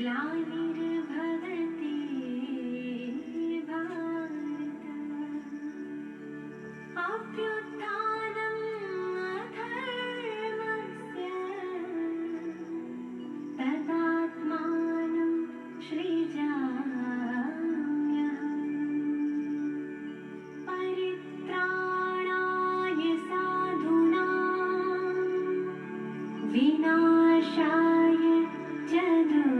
ग्लानिर्भवति भारत अभ्युत्थानम् अधर्मस्य तदात्मानं सृजाम्यहम् परित्राणाय साधूनां विनाशाय च दुष्कृतां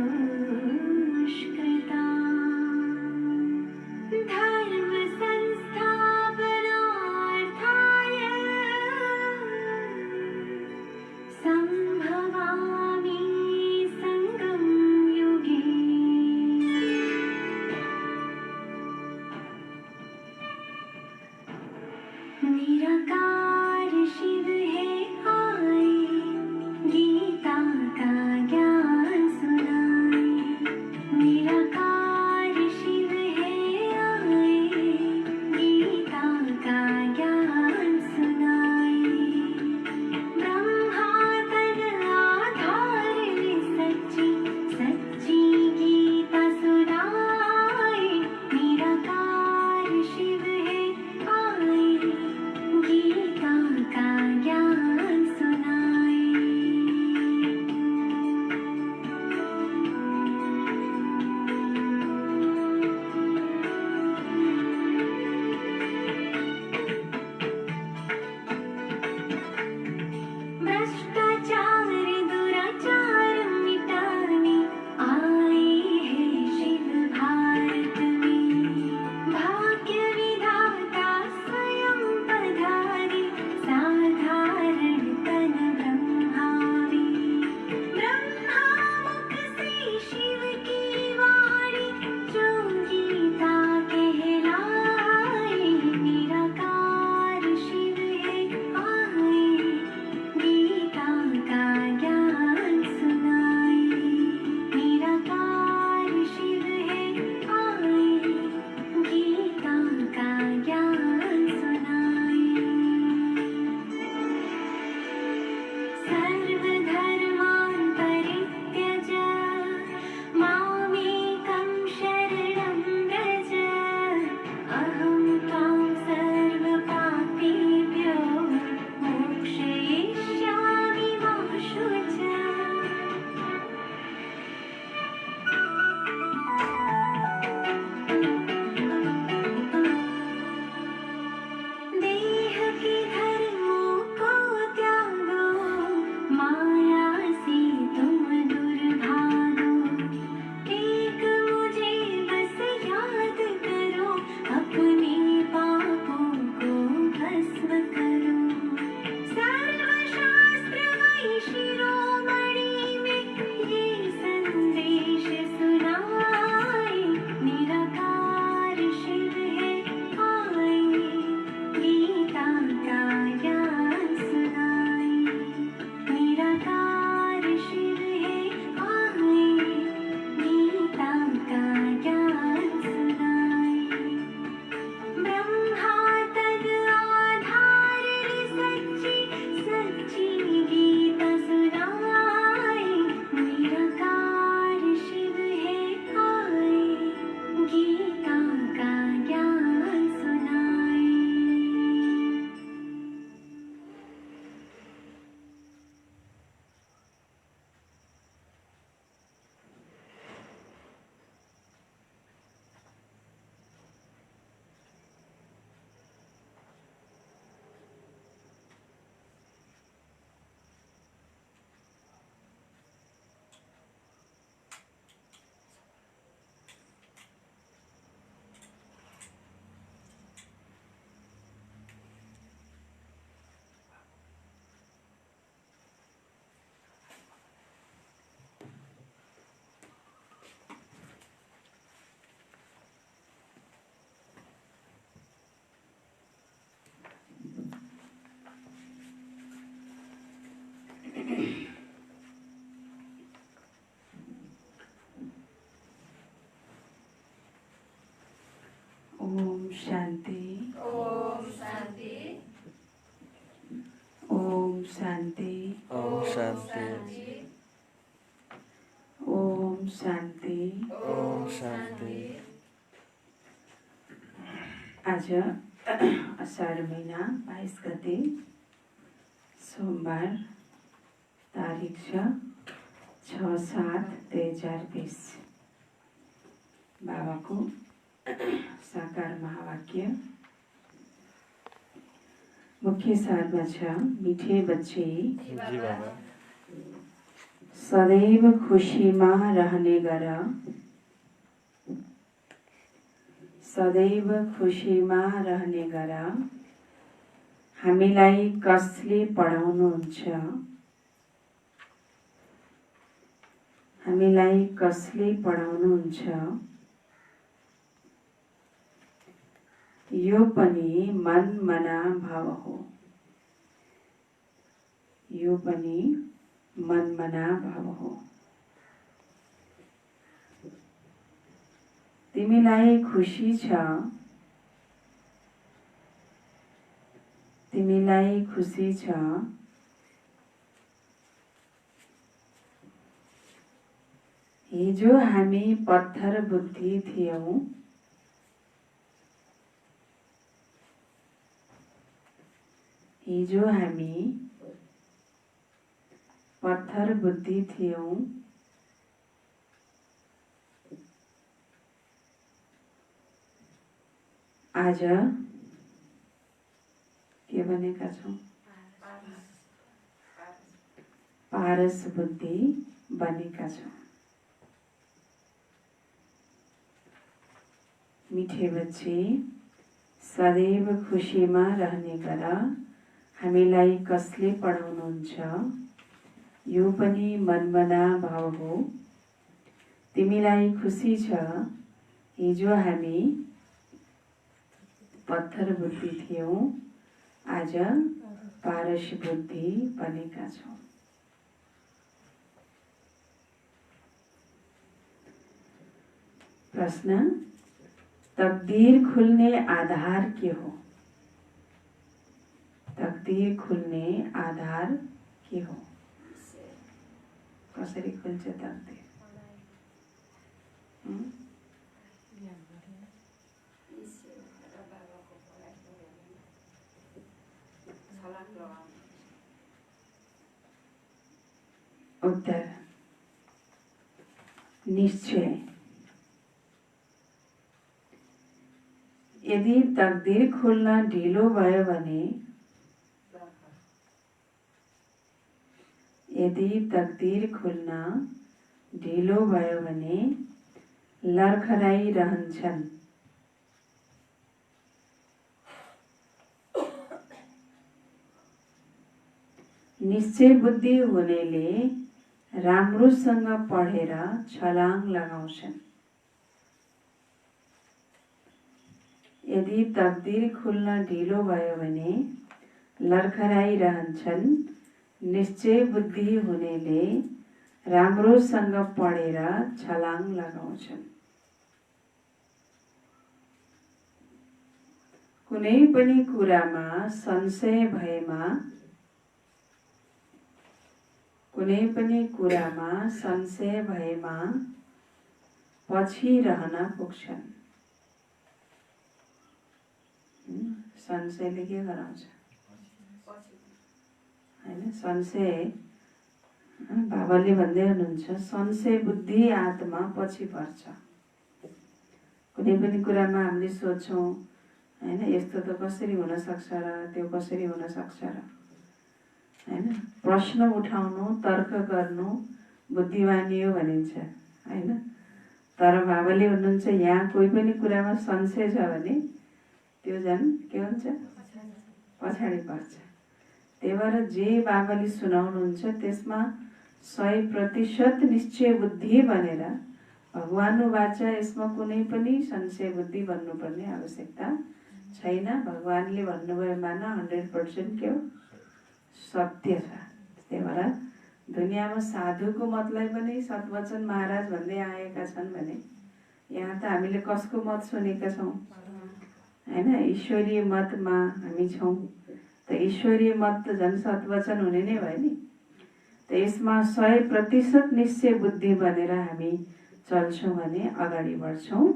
धर्म संस्थापनार्थाय संभवामि संगम युगे। निराकार शिव है आए, गीता का ज्ञान सुनाए। निराकार शिव है आए, गीता का ज्ञान सुनाए। ब्रह्मा तन आधार सच्ची सच्ची गीता सुनाए। निराकार शिव है आए, गीता का ज्ञान सुनाए। भ्रष्टाचार दुराचार मिटाने आए हैं शिव भारत में। भाग्य विधाता स्वयं पधारे, साधारण तन ब्रह्मावे। ब्रह्मा मुख से शिव की वाणी, जो गीता कहलाए। निराकार शिव है आए, गीता का ज्ञान सुनाए। निराकार शिव है आए, गीता का ज्ञान सुनाए। सर्वधर्मान् परित्यज मामेकं शरणं व्रज। अहं त्वां सर्वपापेभ्यो मोक्षयिष्यामि मा शुच। देह के धर्मों को त्यागो, माया से तुम दुर्भागो। एक मुझे बस याद करो, अपने पापों को भस्म करो। सर्वशास्त्रमयी शिरोमणि में ये संदेश सुनाए। निराकार शिव है आए, गीता का ज्ञान सुनाए। निराकार शिव है आए, गीता का ज्ञान सुनाए। ब्रह्मा तद आधार सच्ची सच्ची गीता सुनाए। निराकार शिव है आए, गीता का ज्ञान सुनाए। ओम शांति। ओम शांति। ओम शांति। ओम शांति। ओम शान्ति। ओम शान्ति। आज असार महिना 22 गते सोमबार, तारिक छ 6/7/2020। बाबाको साकार महावाक्य मुख्य सारमा छ, मिठे बच्चे जी बाबा। सदैव खुसीमा रहने गर, सदैव खुसीमा रहने गर। हामीलाई कसले पढाउनुहुन्छ, हामीलाई कसले पढाउनुहुन्छ। यो पनि मन मना भाव हो, यो पनि मन मना भाव हो। तिमीलाई खुसी छ, तिमीलाई खुसी छ। हिजो हामी पत्थर बुद्धि थियौं, हिजो हामी पत्थर बुद्धि थियौं। आज के बनेका छौं? पारस बुद्धि बनेका छौं। मिठे बच्चे सदैव खुसीमा रहने गर। हामीलाई कसले पढाउनुहुन्छ, यो पनि मनमना भाव हो। तिमीलाई खुसी छ, हिजो हामी पत्थर बुद्धि थियौं, आज पारस बुद्धि बनेका छौं। प्रश्न, तकदीर खुल्ने आधार के हो? तकदीर खुल्ने आधार के हो? कसरी खुल्छ तकदीर? उत्तर, निश्चय। यदि तकदीर खुल्न ढिलो भयो भने, यदि तकदीर खुल्न ढिलो भयो भने लर्खराइरहन्छन्। निश्चय बुद्धि हुनेले राम्रोसँग पढेर छलाङ लगाउँछन्। यदि तकदीर खुल्न ढिलो भयो भने लर्खराइरहन्छन्। निश्चय बुद्धि हुनेले राम्रोसँग पढेर छलाङ लगाउँछन्। कुनै पनि कुरामा संशय भएमा, कुनै पनि कुरामा संशय भएमा पछि रहन पुग्छन्। संशयले के गराउँछ? हैन, संशय बाबाले भन्दै हुनुहुन्छ, संशय बुद्धि आत्मा पछि पर्छ। कुनै पनि कुरामा हामीले सोच्छौं, हैन, यस्तो त कसरी हुन सक्छ र, त्यो कसरी हुन सक्छ र, हैन, प्रश्न उठाउनु, तर्क गर्नु बुद्धिमानी हो भनिन्छ, हैन। तर बाबाले भन्नुहुन्छ, यहाँ कोही पनि कुरामा संशय छ भने त्यो झन् के हुन्छ? पछाडि पर्छ। त्यही भएर जे बाबाले सुनाउनुहुन्छ त्यसमा 100% निश्चय बुद्धि बनेर भगवान वाचा यसमा कुनै पनि संशय बुद्धि बन्नुपर्ने आवश्यकता छैन। भगवानले भन्नुभयो माना 100% के हो? सत्य छ। त्यही भएर दुनियाँमा साधुको मतलाई पनि सतवचन महाराज भन्दै आएका छन् भने यहाँ त हामीले कसको मत सुनेका छौं? हैन, ईश्वरीय मतमा हामी छौं। त ईश्वरीय मत त झन् सतवचन हुने नै भयो नि। त यसमा 100% निश्चय बुद्धि बनेर हामी चल्छौँ भने अगाडि बढ्छौँ।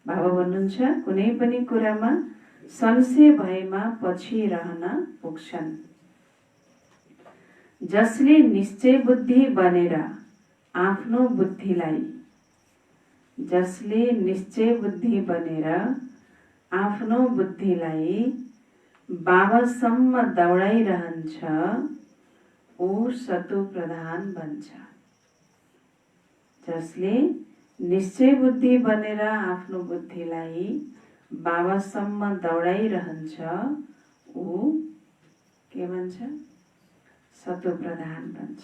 बाबा भन्नुहुन्छ कुनै पनि कुरामा संशय भएमा पछि रहन पुग्छन्। जसले निश्चय बुद्धि बनेर आफ्नो बुद्धिलाई बाबासम्म दौडाइरहन्छ ऊ सतो प्रधान बन्छ। जसले निश्चय बुद्धि बनेर आफ्नो बुद्धिलाई बाबासम्म दौडाइरहन्छ ऊ के भन्छ? सतो प्रधान बन्छ।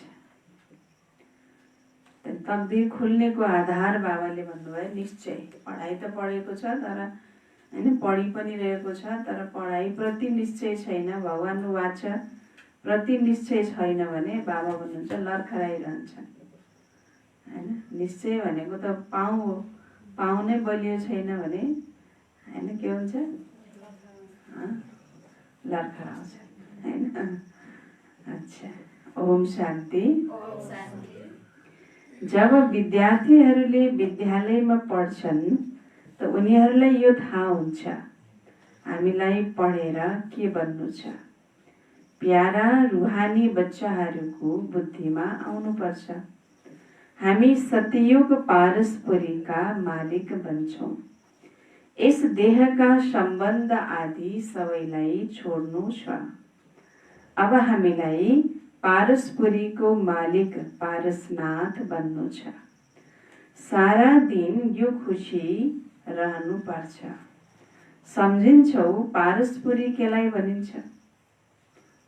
तकदीर खुल्नेको आधार बाबाले भन्नुभयो निश्चय। पढाइ त पढेको छ तर हैन, पढि पनि रहेको छ तर पढाइ प्रति निश्चय छैन, भगवान वाचा प्रति निश्चय छैन भने बाबा भन्नुहुन्छ लर्खराइरहन्छन् हैन। निश्चय भनेको त पाउ हो, पाउ नै बलियो छैन भने हैन के हुन्छ? लर्खराउँछ हैन। अच्छा, ओम शान्ति। जब विद्यार्थीहरूले विद्यालयमा पढ्छन् त उनीहरूलाई यो थाहा हुन्छ हामीलाई पढेर के बन्नु छ। प्यारा रुहानी बच्चाहरूको बुद्धिमा आउनुपर्छ। हामी सतयुग पारस्परिकका मालिक बन्छौँ। यस देहका सम्बन्ध आदि सबैलाई छोड्नु छ। अब हामीलाई पारस्परिकको मालिक पारसनाथ बन्नु छ। सारा दिन यो खुसी रहनु पर्छ। सम्झिन्छौ पारस्परिक केलाई भनिन्छ?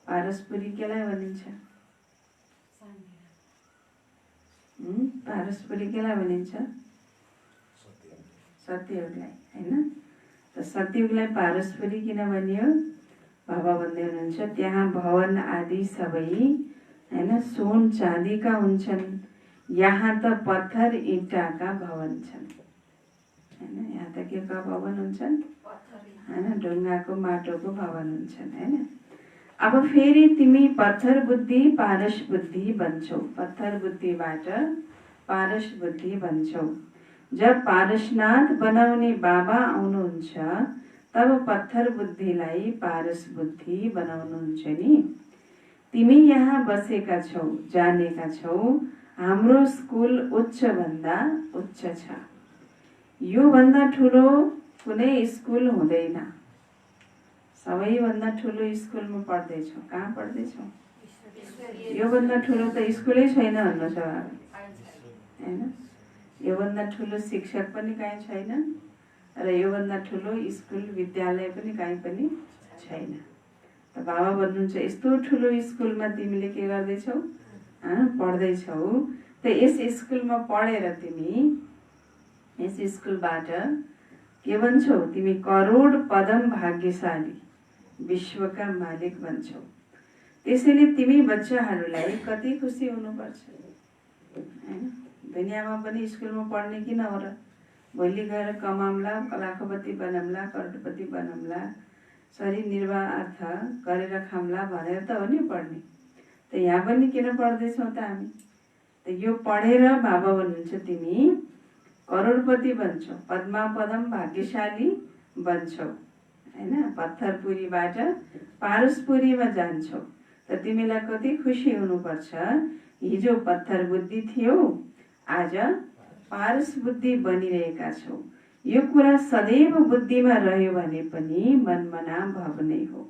पारस्परिक केलाई भनिन्छ? पारस्परिक केलाई भनिन्छ? सत्ययुगलाई हैन। त सत्ययुगलाई पारस्परिक किन भनियो? बाबा भन्दै हुनुहुन्छ त्यहाँ भवन आदि सबै हैन सोन चाँदीका हुन्छन्। यहाँ त पत्थर इँटाका भवन छन् हैन। यहाँ त के का भवन हुन्छन्? हैन, ढुङ्गाको माटोको भवन हुन्छन् हैन। अब फेरि तिमी पत्थर बुद्धि पारस बुद्धि बन्छौ। पत्थर बुद्धिबाट पारस बुद्धि बन्छौ। जब पारसनाथ बनाउने बाबा आउनुहुन्छ तब पत्थर बुद्धिलाई पारस बुद्धि बनाउनुहुन्छ नि। तिमी यहाँ बसेका छौ, जानेका छौ हाम्रो स्कुल उच्च भन्दा उच्च छ। यो भन्दा ठुलो कुनै स्कुल हुँदैन। सबैभन्दा ठुलो स्कुलमा पढ्दैछौ। कहाँ पढ्दैछौ? यो भन्दा ठुलो त स्कुलै छैन भन्नुहोस् हैन। यो भन्दा ठुलो शिक्षक पनि कहीँ छैन र यो भन्दा ठुलो स्कुल विद्यालय पनि कहीँ पनि छैन। त बाबा भन्नुहुन्छ यस्तो ठुलो स्कुलमा तिमीले के गर्दैछौ? पढ्दैछौ। त यस स्कुलमा पढेर तिमी यस स्कुलबाट के बन्छौ? तिमी करोड पदम भाग्यशाली विश्वका मालिक बन्छौ। त्यसैले तिमी बच्चाहरूलाई कति खुसी हुनुपर्छ हैन। दुनियाँमा पनि स्कुलमा पढ्ने किन हो र? भोलि गएर कमाउँला, लाखपति बनाउँला, करोडपति बनाउँला, शरीर निर्वाह गरेर खाम्ला भनेर त हो नि पढ्ने। त यहाँ पनि किन पढ्दैछौ त हामी? त यो पढेर बाबा भन्नुहुन्छ तिमी करोडपति बन्छौ, पद्मापदम भाग्यशाली बन्छौ हैन। पत्थरपुरीबाट पारसपुरीमा जान्छौ। त तिमीलाई कति खुसी हुनुपर्छ। हिजो पत्थर बुद्धि थियो, आज पारस बुद्धि बनिरहेका छौ। यो कुरा सदैव बुद्धिमा रह्यो भने पनि मनमना भव नै हो।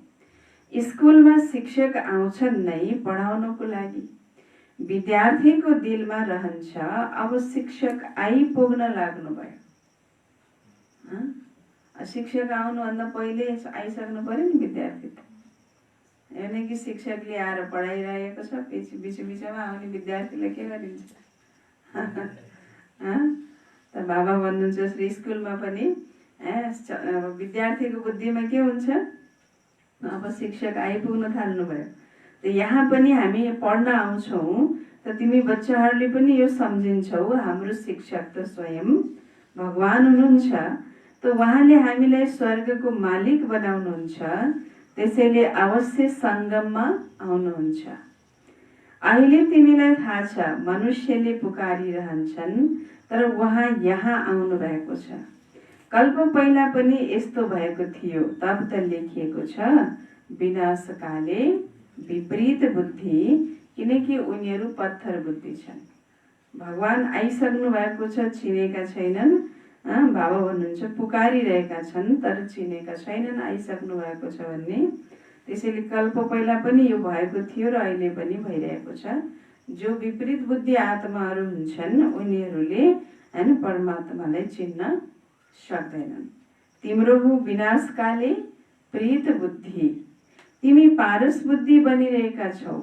स्कुलमा शिक्षक आउँछन् नै पढाउनको लागि। विद्यार्थीको दिलमा रहन्छ अब शिक्षक आइपुग्न लाग्नुभयो। शिक्षक आउनुभन्दा पहिले आइसक्नु पर्यो नि विद्यार्थी त। हेर्ने कि शिक्षकले आएर पढाइरहेको छ, बिचमा आउने विद्यार्थीलाई के गरिन्छ? त बाबा भन्नुहुन्छ श्री स्कुलमा पनि विद्यार्थीको बुद्धिमा के हुन्छ? अब शिक्षक आइपुग्न थाल्नुभयो। त यहाँ पनि हामी पढ्न आउँछौँ त तिमी बच्चाहरूले पनि यो सम्झिन्छौ हाम्रो शिक्षक त स्वयं भगवान हुनुहुन्छ। त उहाँले हामीलाई स्वर्गको मालिक बनाउनुहुन्छ। त्यसैले अवश्य सङ्गममा आउनुहुन्छ। अहिले तिमीलाई थाहा छ मनुष्यले पुकारिरहन्छन् तर उहाँ यहाँ आउनु भएको छ। कल्प पहिला पनि यस्तो भएको थियो, तब त लेखिएको छ विनाशकाले विपरीत बुद्धि, किनकि उनीहरू पत्थर बुद्धि छन्। भगवान आइसक्नु भएको छ, चिनेका छैनन्। बाबा भन्नुहुन्छ पुकारिरहेका छन् तर चिनेका छैनन्, आइसक्नु भएको छ भन्ने। त्यसैले कल्प पहिला पनि यो भएको थियो र अहिले पनि भइरहेको छ। जो विपरीत बुद्धि आत्माहरू हुन्छन् उनीहरूले हैन परमात्मालाई चिन्न सक्दैनन्। तिम्रो हो विनाशकाले प्रीत बुद्धि, तिमी पारस बुद्धि बनिरहेका छौ।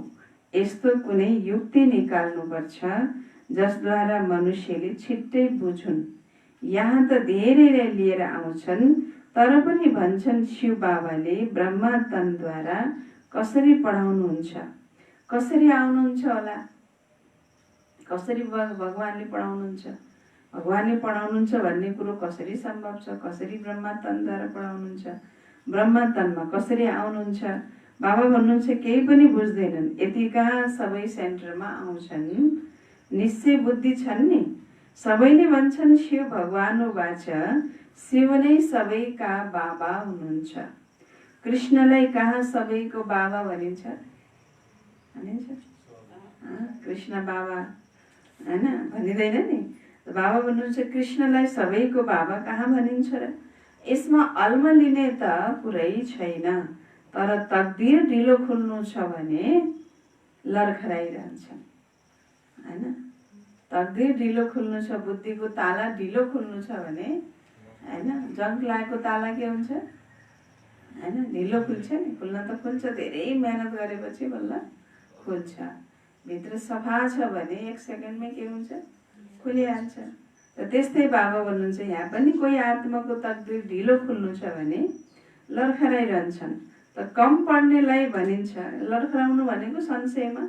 यस्तो कुनै युक्ति निकाल्नुपर्छ जसद्वारा मनुष्यले छिट्टै बुझुन्। यहाँ त धेरैले लिएर आउँछन्, तर पनि भन्छन् शिव बाबाले ब्रह्मा तनद्वारा कसरी पढाउनुहुन्छ, कसरी आउनुहुन्छ होला, कसरी भगवानले पढाउनुहुन्छ, भगवानले पढाउनुहुन्छ भन्ने कुरो कसरी सम्भव छ, कसरी ब्रह्मा तनद्वारा पढाउनुहुन्छ, ब्रह्मा तनमा कसरी आउनुहुन्छ। बाबा भन्नुहुन्छ केही पनि बुझ्दैनन्, यतिका सबै सेन्टरमा आउँछन्, निश्चय बुद्धि छन् नि। सबैले भन्छन् शिव भगवान वाच, शिव नै सबैका बाबा हुनुहुन्छ। कृष्णलाई कहाँ सबैको बाबा भनिन्छ, कृष्ण बाबा हैन भनिँदैन नि। बाबा भन्नुहुन्छ कृष्णलाई सबैको बाबा कहाँ भनिन्छ र। यसमा अल्म लिने त कुरै छैन, तर तकदीर ढिलो खुल्नु छ भने लर्खराइरहन्छन् हैन। तकदीर ढिलो खुल्नु छ, बुद्धिको ताला ढिलो खुल्नु छ भने हैन, जङ्क लागेको ताला के हुन्छ हैन, ढिलो खुल्छ नि। खुल्न त खुल्छ, धेरै मेहनत गरेपछि बल्ल खुल्छ। भित्र सफा छ भने 1 सेकेन्डमै के हुन्छ, खुलिहाल्छ। र त्यस्तै बाबा भन्नुहुन्छ यहाँ पनि कोही आत्माको तकदीर ढिलो खुल्नु छ भने लर्खराइरहन्छन्। त कम पढ्नेलाई भनिन्छ, लर्खराउनु भनेको संशयमा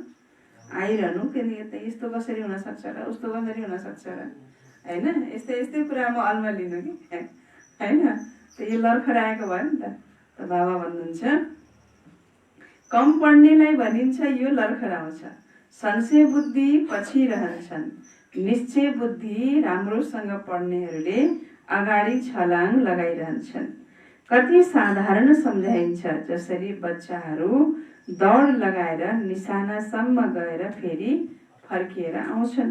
आइरहनु, किनकि यस्तो कसरी हुन सक्छ र, उस्तो कसरी हुन सक्छ र हैन, यस्तै यस्तै कुरामा अल्म लिनु कि हैन। त यो लर्खराएको भयो नि त। त बाबा भन्नुहुन्छ कम पढ्नेलाई भनिन्छ यो लर्खराउँछ, संशय बुद्धि पछि रहन्छन्, निश्चय बुद्धि राम्रोसँग पढ्नेहरूले अगाडि छलाङ लगाइरहन्छन्। कति साधारण सम्झाइन्छ, जसरी बच्चाहरू दौड लगाएर निशानासम्म गएर फेरि फर्किएर आउँछन्।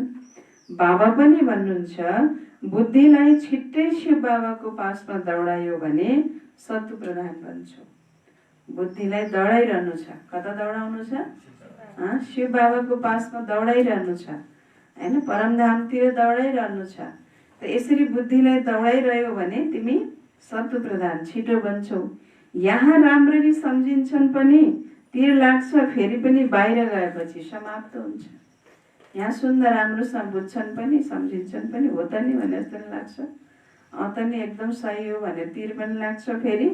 बाबा पनि भन्नुहुन्छ बुद्धिलाई छिट्टै शिव बाबाको पासमा दौडायो भने शत्रु प्रधान बन्छौ। बुद्धिलाई दौडाइरहनु छ, कता दौडाउनु छ, शिव बाबाको पासमा दौडाइरहनु छ हैन, परमधामतिर दौडाइरहनु छ। त यसरी बुद्धिलाई दौडाइरह्यो भने तिमी शत्रु प्रधान छिटो बन्छौ। यहाँ राम्ररी सम्झिन्छन् पनि तिर लाग्छ, फेरि पनि बाहिर गएपछि समाप्त हुन्छ। यहाँ सुन्दा राम्रोसँग बुझ्छन् पनि सम्झिन्छन् पनि, हो त नि भने जस्तो नि लाग्छ, त नि एकदम सही हो भने तिर पनि लाग्छ, फेरि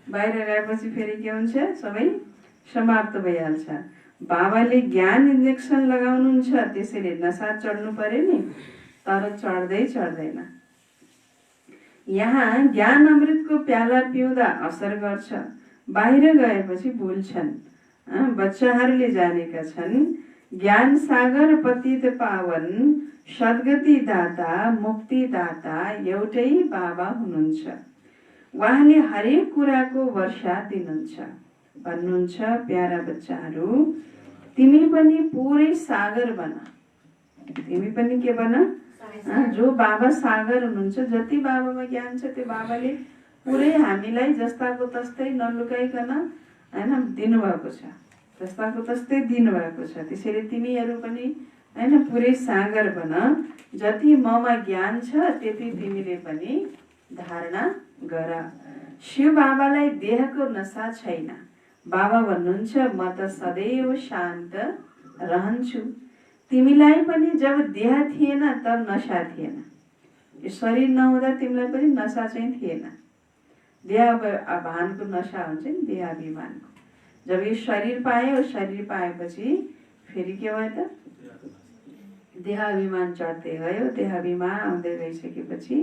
बाहिर गएपछि फेरि के हुन्छ, सबै समाप्त भइहाल्छ। बाबाले ज्ञान इन्जेक्सन लगाउनुहुन्छ, त्यसैले नसा चढ्नु पर्यो नि, तर चढ्दै चढ्दैन। यहाँ ज्ञान अमृतको प्याला पिउँदा असर गर्छ, बाहिर गएपछि भुल्छन्। बच्चाहरूले जानेका छन् ज्ञान सागर पतित पावन, सद्गति दाता मुक्ति दाता एउटै बाबा हुनुहुन्छ। उहाँले हरेक कुराको वर्षा दिनुहुन्छ। भन्नुहुन्छ प्यारा बच्चाहरू, तिमी पनि पुरै सागर बन। तिमी पनि के बन, जो बाबा सागर हुनुहुन्छ, जति बाबामा ज्ञान छ त्यो बाबाले पुरै हामीलाई जस्ताको तस्तै नलुकाइकन हैन दिनुभएको छ, जस्ताको तस्तै दिनुभएको छ। त्यसैले तिमीहरू पनि हैन पुरै सागर बन। जति ममा ज्ञान छ त्यति तिमीले पनि धारणा गर। शिव बाबालाई देहको नशा छैन। बाबा भन्नुहुन्छ म त सदैव शान्त रहन्छु। तिमीलाई पनि जब देह थिएन तब नशा थिएन। यो शरीर नहुँदा तिमीलाई पनि नशा चाहिँ थिएन। देह भानको नशा हुन्छ नि, देहाभिमानको। जब यो शरीर पायो, शरीर पाएपछि फेरि के भयो त, देहाभिमान चढ्दै गयो। देहाभिमान आउँदै गइसकेपछि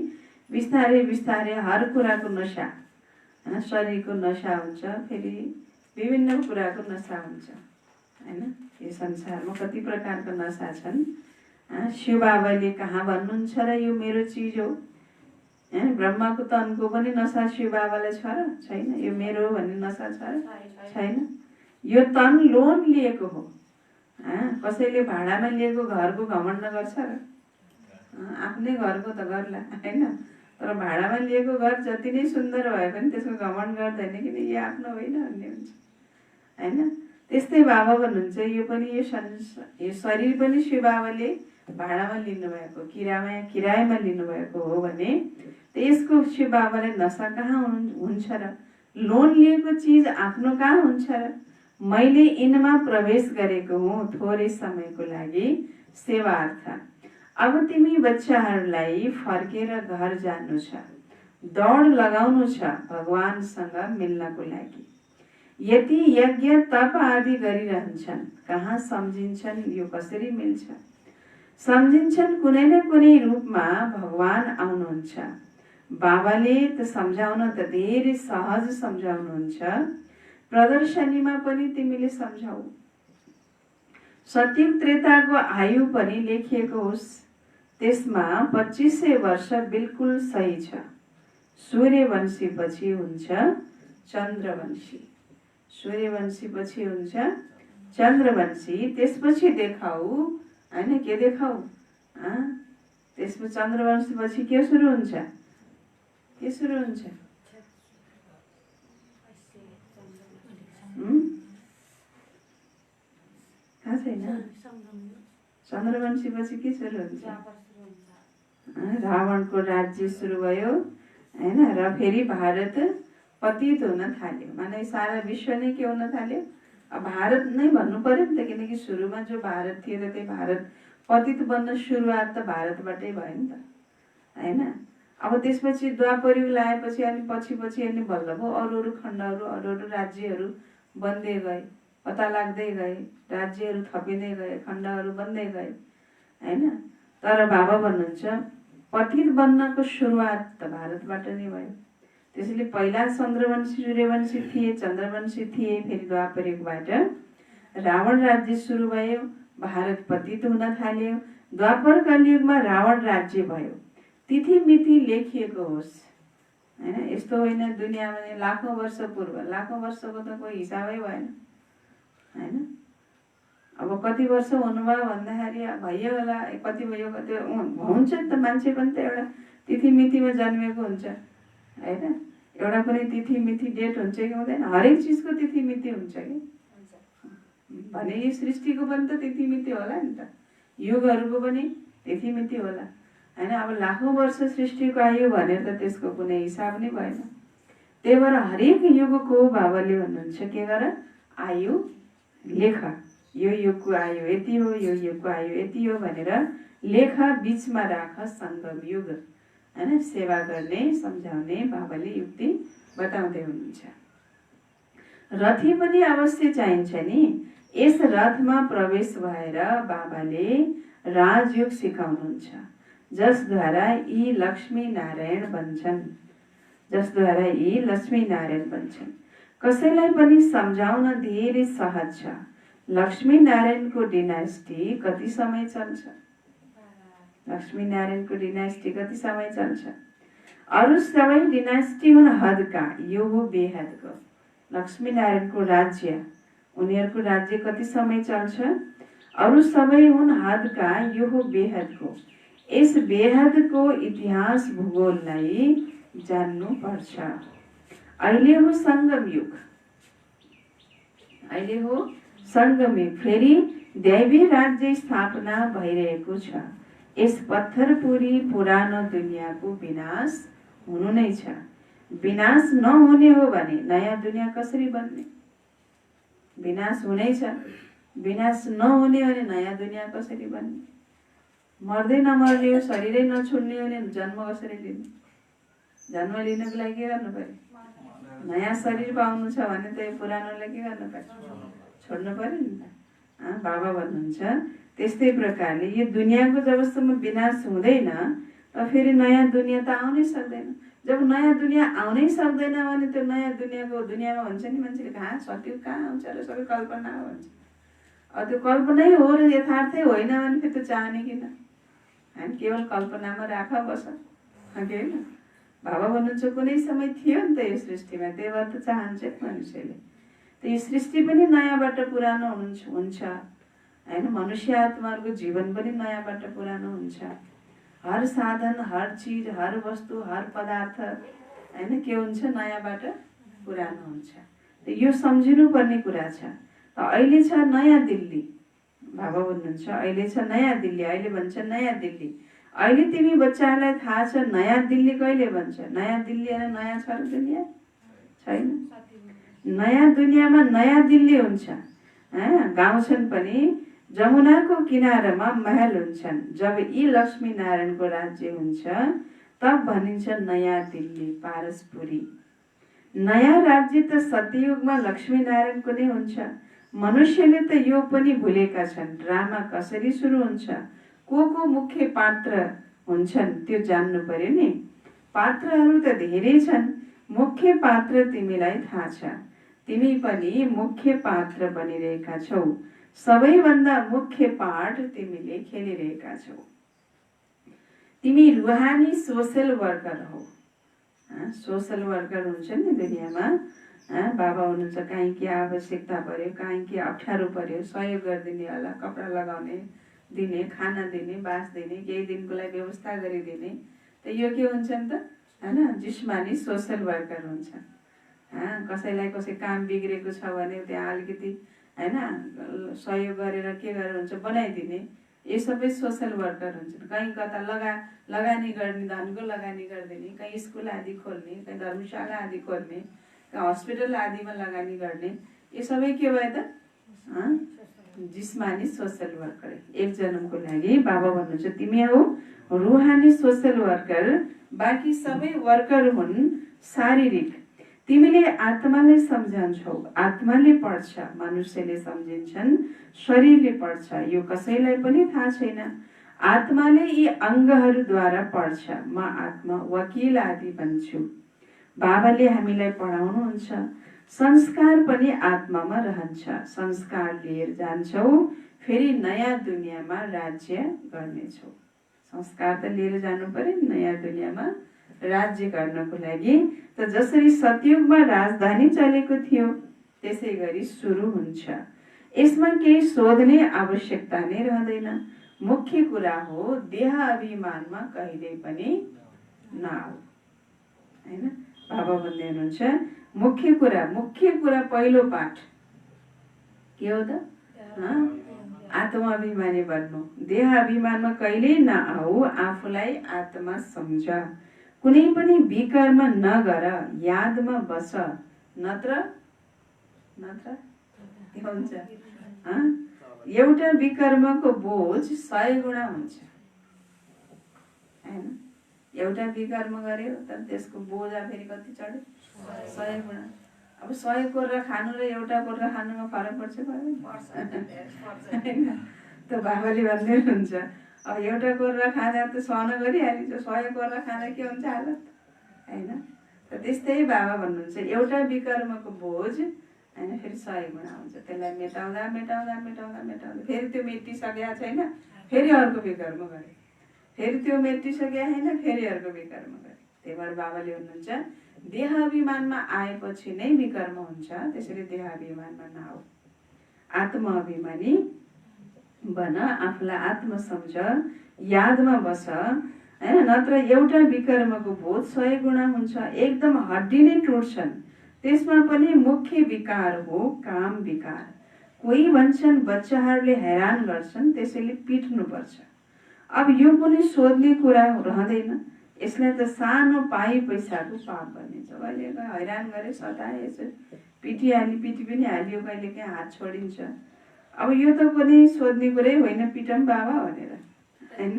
बिस्तारै बिस्तारै हर कुराको नशा, शरीरको नशा हुन्छ, फेरि विभिन्न कुराको नशा हुन्छ हैन। यो संसारमा कति प्रकारका नशा छन्। शिव बाबाले कहाँ भन्नुहुन्छ र यो मेरो चिज हो? ब्रह्माको तनको पनि नसा शिव बाबालाई छ र छैन? यो मेरो हो भन्ने नसा छ र छैन? यो तन लोन लिएको हो। कसैले भाडामा लिएको घरको घमण्ड गर्छ र? आफ्नै घरको त गर्ला होइन, तर भाडामा लिएको घर जति नै सुन्दर भए पनि त्यसको घमण्ड गर्दैन, किन यो आफ्नो होइन भन्ने हुन्छ होइन। त्यस्तै बाबा भन्नुहुन्छ यो पनि यो शरीर पनि शिव बाबाले भाडामा लिनुभएको, किरायमा लिनुभएको हो भने त्यसको शिव बाबालाई नसा कहाँ हुन्छ र? लोन लिएको चिज आफ्नो कहाँ हुन्छ र? मैले यिनमा प्रवेश गरेको हुँ थोरै समयको लागि सेवार्थ। अब तिमी बच्चाहरूलाई फर्केर घर जानु छ, दौड लगाउनु छ भगवानसँग मिल्नको लागि। यति यज्ञ तप आदि गरिरहन्छन्, कहाँ सम्झिन्छन् यो कसरी मिल्छ? सम्झिन्छन् कुनै न कुनै रूपमा भगवान आउनुहुन्छ। बाबाले त सम्झाउन त धेरै सहज सम्झाउनुहुन्छ, प्रदर्शनीमा पनि तिमीले सम्झाऊ। सत्ययुग त्रेताको आयु पनि लेखिएको होस्, त्यसमा 2500 वर्ष बिल्कुल सही छ। सूर्यवंशी पछि हुन्छ चन्द्रवंशी, सूर्यवंशी पछि हुन्छ चन्द्रवंशी, त्यसपछि देखाऊ होइन, के देखाऊ? त्यसपछि चन्द्रवंशी पछि के सुरु हुन्छ? के सुरु हुन्छ? थाहा छैन? चन्द्रवंशी पछि के सुरु हुन्छ? रावणको राज्य सुरु भयो होइन, र फेरि भारत पतित हुन थाल्यो। माने सारा विश्व नै के हुन थाल्यो? अब भारत नै भन्नु पर्यो नि त, किनकि सुरुमा जो भारत थियो त त्यही भारत पतित बन्न सुरुवात त भारतबाटै भयो नि त होइन। अब त्यसपछि द्वापर युग लागेपछि अनि पछि अनि बल्ल भयो अरू खण्डहरू, अरू राज्यहरू बन्दै गए, पत्ता लाग्दै गए, राज्यहरू थपिँदै गए, खण्डहरू बन्दै गए होइन। तर बाबा भन्नुहुन्छ पतित बन्नको सुरुवात त भारतबाट नै भयो। त्यसैले पहिला चन्द्रवंशी सूर्यवंशी थिए, चन्द्रवंशी थिए, फेरि द्वापर युगबाट रावण राज्य सुरु भयो, भारत पतित हुन थाल्यो। द्वापर कलियुगमा रावण राज्य भयो। तिथि मिति लेखिएको होस् होइन, यस्तो होइन दुनियाँमा लाखौँ वर्ष पूर्व, लाखौँ वर्षको त कोही हिसाबै भएन होइन। अब कति वर्ष हुनुभयो भन्दाखेरि भयो होला, कति भयो, कति हुन्छ नि त। मान्छे पनि त एउटा तिथि मितिमा जन्मेको हुन्छ होइन, एउटा पनि तिथि मिति डेट हुन्छ कि हुँदैन? हरेक चिजको तिथि मिति हुन्छ कि भने यो सृष्टिको पनि त तिथि मिति होला नि त, युगहरूको पनि तिथि मिति होला होइन। अब लाखौँ वर्ष सृष्टिको आयु भनेर त त्यसको कुनै हिसाब नै भएन। त्यही भएर हरेक युगको बाबाले भन्नुहुन्छ के गर? आयु लेख, यो युगको आयु यति हो, यो युगको आयु यति हो भनेर लेख, बीचमा राख सङ्गम युग होइन। सेवा गर्ने सम्झाउने बाबाले युक्ति बताउँदै हुनुहुन्छ। रथी पनि अवश्य चाहिन्छ नि। यस रथमा प्रवेश भएर बाबाले राजयोग सिकाउनुहुन्छ, जसद्वारा यी लक्ष्मी नारायण बन्छन्, जसद्वारा यी लक्ष्मी नारायण बन्छन्। कसैलाई पनि सम्झाउन धेरै सहज छ। लक्ष्मी नारायणको डिनास्टी कति समय चल्छ? लक्ष्मी नारायणको डिनास्टी कति समय चल्छ? अरू सबै डिनास्टी हुन् हदका, यो हो बेहदको। लक्ष्मी नारायणको राज्य, उनीहरूको राज्य कति समय चल्छ? अरू सबै हुन् हदका, यो हो बेहदको। यस बेहदको इतिहास भूगोललाई जान्नु पर्छ। अहिले हो सङ्गम युग, अहिले हो सङ्गम युग। फेरि दैवी राज्य स्थापना भइरहेको छ। यस पत्थरपुरी पुरानो दुनियाँको विनाश हुनु नै छ। विनाश नहुने हो भने नयाँ दुनियाँ कसरी बन्ने? विनाश हुनै छ, विनाश नहुने भने नयाँ दुनियाँ कसरी बन्ने? मर्दै नमर्ने हो, शरीरै नछोड्ने हो भने जन्म कसरी लिने? जन्म लिनको लागि के गर्नु पर्यो? नयाँ शरीर पाउनु छ भने त यो पुरानोलाई के गर्नु पर्यो? छोड्नु पर्यो नि त। बाबा भन्नुहुन्छ त्यस्तै प्रकारले यो दुनियाँको जबसम्म विनाश हुँदैन त फेरि नयाँ दुनियाँ त आउनै सक्दैन। जब नयाँ दुनियाँ आउनै सक्दैन भने त्यो नयाँ दुनियाँमा भन्छ नि मान्छेले कहाँ सत्य कहाँ आउँछ र सबै कल्पना हो भन्छ। त्यो कल्पनै हो र यथार्थै होइन भने फेरि त्यो चाहने किन? होइन, केवल कल्पनामा राख बस होइन। बाबा भन्नुहुन्छ कुनै समय थियो नि त यो सृष्टिमा, त्यही भएर त चाहन्छ मनुष्यले। त यो सृष्टि पनि नयाँबाट पुरानो हुन्छ होइन। मनुष्य आत्माहरूको जीवन पनि नयाँबाट पुरानो हुन्छ। हर साधन, हर चिज, हर वस्तु, हर पदार्थ होइन के हुन्छ? नयाँबाट पुरानो हुन्छ। त यो सम्झिनुपर्ने कुरा छ। त अहिले छ नयाँ दिल्ली, बाबा भन्नुहुन्छ अहिले छ नयाँ दिल्ली। अहिले भन्छ नयाँ दिल्ली। अहिले तिमी बच्चाहरूलाई थाहा छ नयाँ दिल्ली कहिले भन्छ? नयाँ दिल्ली होइन, नयाँ छ र दुनियाँ छैन। नयाँ दुनियाँमा नयाँ दिल्ली हुन्छ। गाउँछन् पनि जमुनाको किनारामा महल हुन्छन्, जब यी लक्ष्मी नारायणको राज्य हुन्छ तब भनिन्छ नयाँ दिल्ली, पारसपुरी। नयाँ राज्य त सत्ययुगमा लक्ष्मी नारायणको नै हुन्छ। मनुष्यले त यो पनि भुलेका छन्, ड्रामा कसरी सुरु हुन्छ, को मुख्य पात्र हुन्छन् त्यो जान्नु पर्यो नि। पात्रहरू त धेरै छन्, मुख्य पात्र तिमीलाई थाहा छ। तिमी पनि मुख्य पात्र बनिरहेका छौ। सबैभन्दा मुख्य पाठ तिमीले खेलिरहेका छौ। तिमी रुहानी सोसल वर्कर हौ। सोसल वर्कर हुन्छ नि दुनियाँमा। बाबा हुनुहुन्छ, काहीँ के आवश्यकता पर्यो, काहीँ के अप्ठ्यारो पर्यो, सहयोग गरिदिने होला, कपडा लगाउने दिने, खाना दिने, बास दिने, केही दिनको लागि व्यवस्था गरिदिने। त यो के हुन्छ नि त होइन, जिस्मानी सोसल वर्कर हुन्छ। कसैलाई कसै काम बिग्रेको छ भने त्यहाँ अलिकति होइन सहयोग गरेर के गरेर हुन्छ बनाइदिने, ये सबै सोसल वर्कर हुन्छन्। कहीँ कता लगानी गर्ने, धनको लगानी गरिदिने, कहीँ स्कुल आदि खोल्ने, कहीँ धर्मशाला आदि खोल्ने, कहीँ हस्पिटल आदिमा लगानी गर्ने, ये सबै के भयो त? जिस्मानी सोसल वर्कर। एक जन्मको लागि बाबा भन्नुहुन्छ तिमी हौ रुहानी सोसल वर्कर, बाँकी सबै वर्कर हुन् शारीरिक। तिमीले आत्माले सम्झन्छौ, आत्माले पढ्छ, मनुष्यले सम्झिन्छन्, शरीरले पढ्छ। यो कसैलाई पनि थाहा छैन। आत्माले यी अङ्गहरूद्वारा पढ्छ। म आत्मा वकिल आदि भन्छु। बाबाले हामीलाई पढाउनुहुन्छ। संस्कार पनि आत्मामा रहन्छ। संस्कार लिएर जान्छौ, फेरि नयाँ दुनियाँमा राज्य गर्नेछौ। संस्कार त लिएर जानु पर्यो नयाँ दुनियाँमा राज्य गर्नको लागि। त जसरी सतयुगमा राजधानी चलेको थियो त्यसै गरी सुरु हुन्छ। यसमा केही सोध्ने आवश्यकता नै रहँदैन। मुख्य कुरा हो देह अभिमानमा कहिल्यै पनि नआऊ हैन। बाबा भन्दै हुनुहुन्छ मुख्य कुरा पहिलो पाठ के हो त? आत्मा अभिमानी बन्नु। देह अभिमानमा कहिल्यै नआऊ, आफूलाई आत्मा सम्झ। कुनै पनि विकर्म नगर, यादमा बस, नत्र के हुन्छ? एउटा विकर्मको बोझ 100 गुणा हुन्छ हैन। एउटा विकर्म गर्यो तर त्यसको बोझा फेरि कति चढ्यो? 100 गुणा। अब 100 कोर्रा खानु र एउटा कोर्रा खानुमा फरक पर्छ हैन। त बाबाले भन्दै हुनुहुन्छ अब एउटा कोर्रा खाँदा त सहन गरिहालिन्छ, 100 कोर्रा खाँदा के हुन्छ हालत हैन। त त्यस्तै बाबा भन्नुहुन्छ एउटा विकर्मको बोझ हैन फेरि 100 गुणा हुन्छ। त्यसलाई मेटाउँदा मेटाउँदा मेटाउँदा मेटाउँदा फेरि त्यो मेटिसकेको छैन, फेरि अर्को विकर्म गरे, फेरि त्यो मेटिसकेको छैन, फेरि अर्को विकर्म गरे। त्यही भएर बाबाले भन्नुहुन्छ देह अभिमानमा आएपछि नै विकर्म हुन्छ, त्यसरी देह अभिमानमा नआऊ। आत्मा अभिमानी बन, आफूलाई आत्मा सम्झ, यादमा बस हैन। नत्र एउटा विकर्मको बोझ 100 गुणा हुन्छ। एकदम हड्डी नै टुट्छन्। त्यसमा पनि मुख्य विकार हो काम विकार। कोही भन्छन् बच्चाहरूले हैरान गर्छन् त्यसैले पिट्नुपर्छ। अब यो पनि सोध्ने कुरा रहँदैन। यसलाई त सानो पाइ पैसाको पाप भनिन्छ। कहिले हैरान गरे, सताए, यसो पिटिहाली, पिटी पनि हालियो, कहिले काहीँ हात छोडिन्छ। अब यो त पनि सोध्ने कुरै होइन, पिटम बाबा भनेर हैन।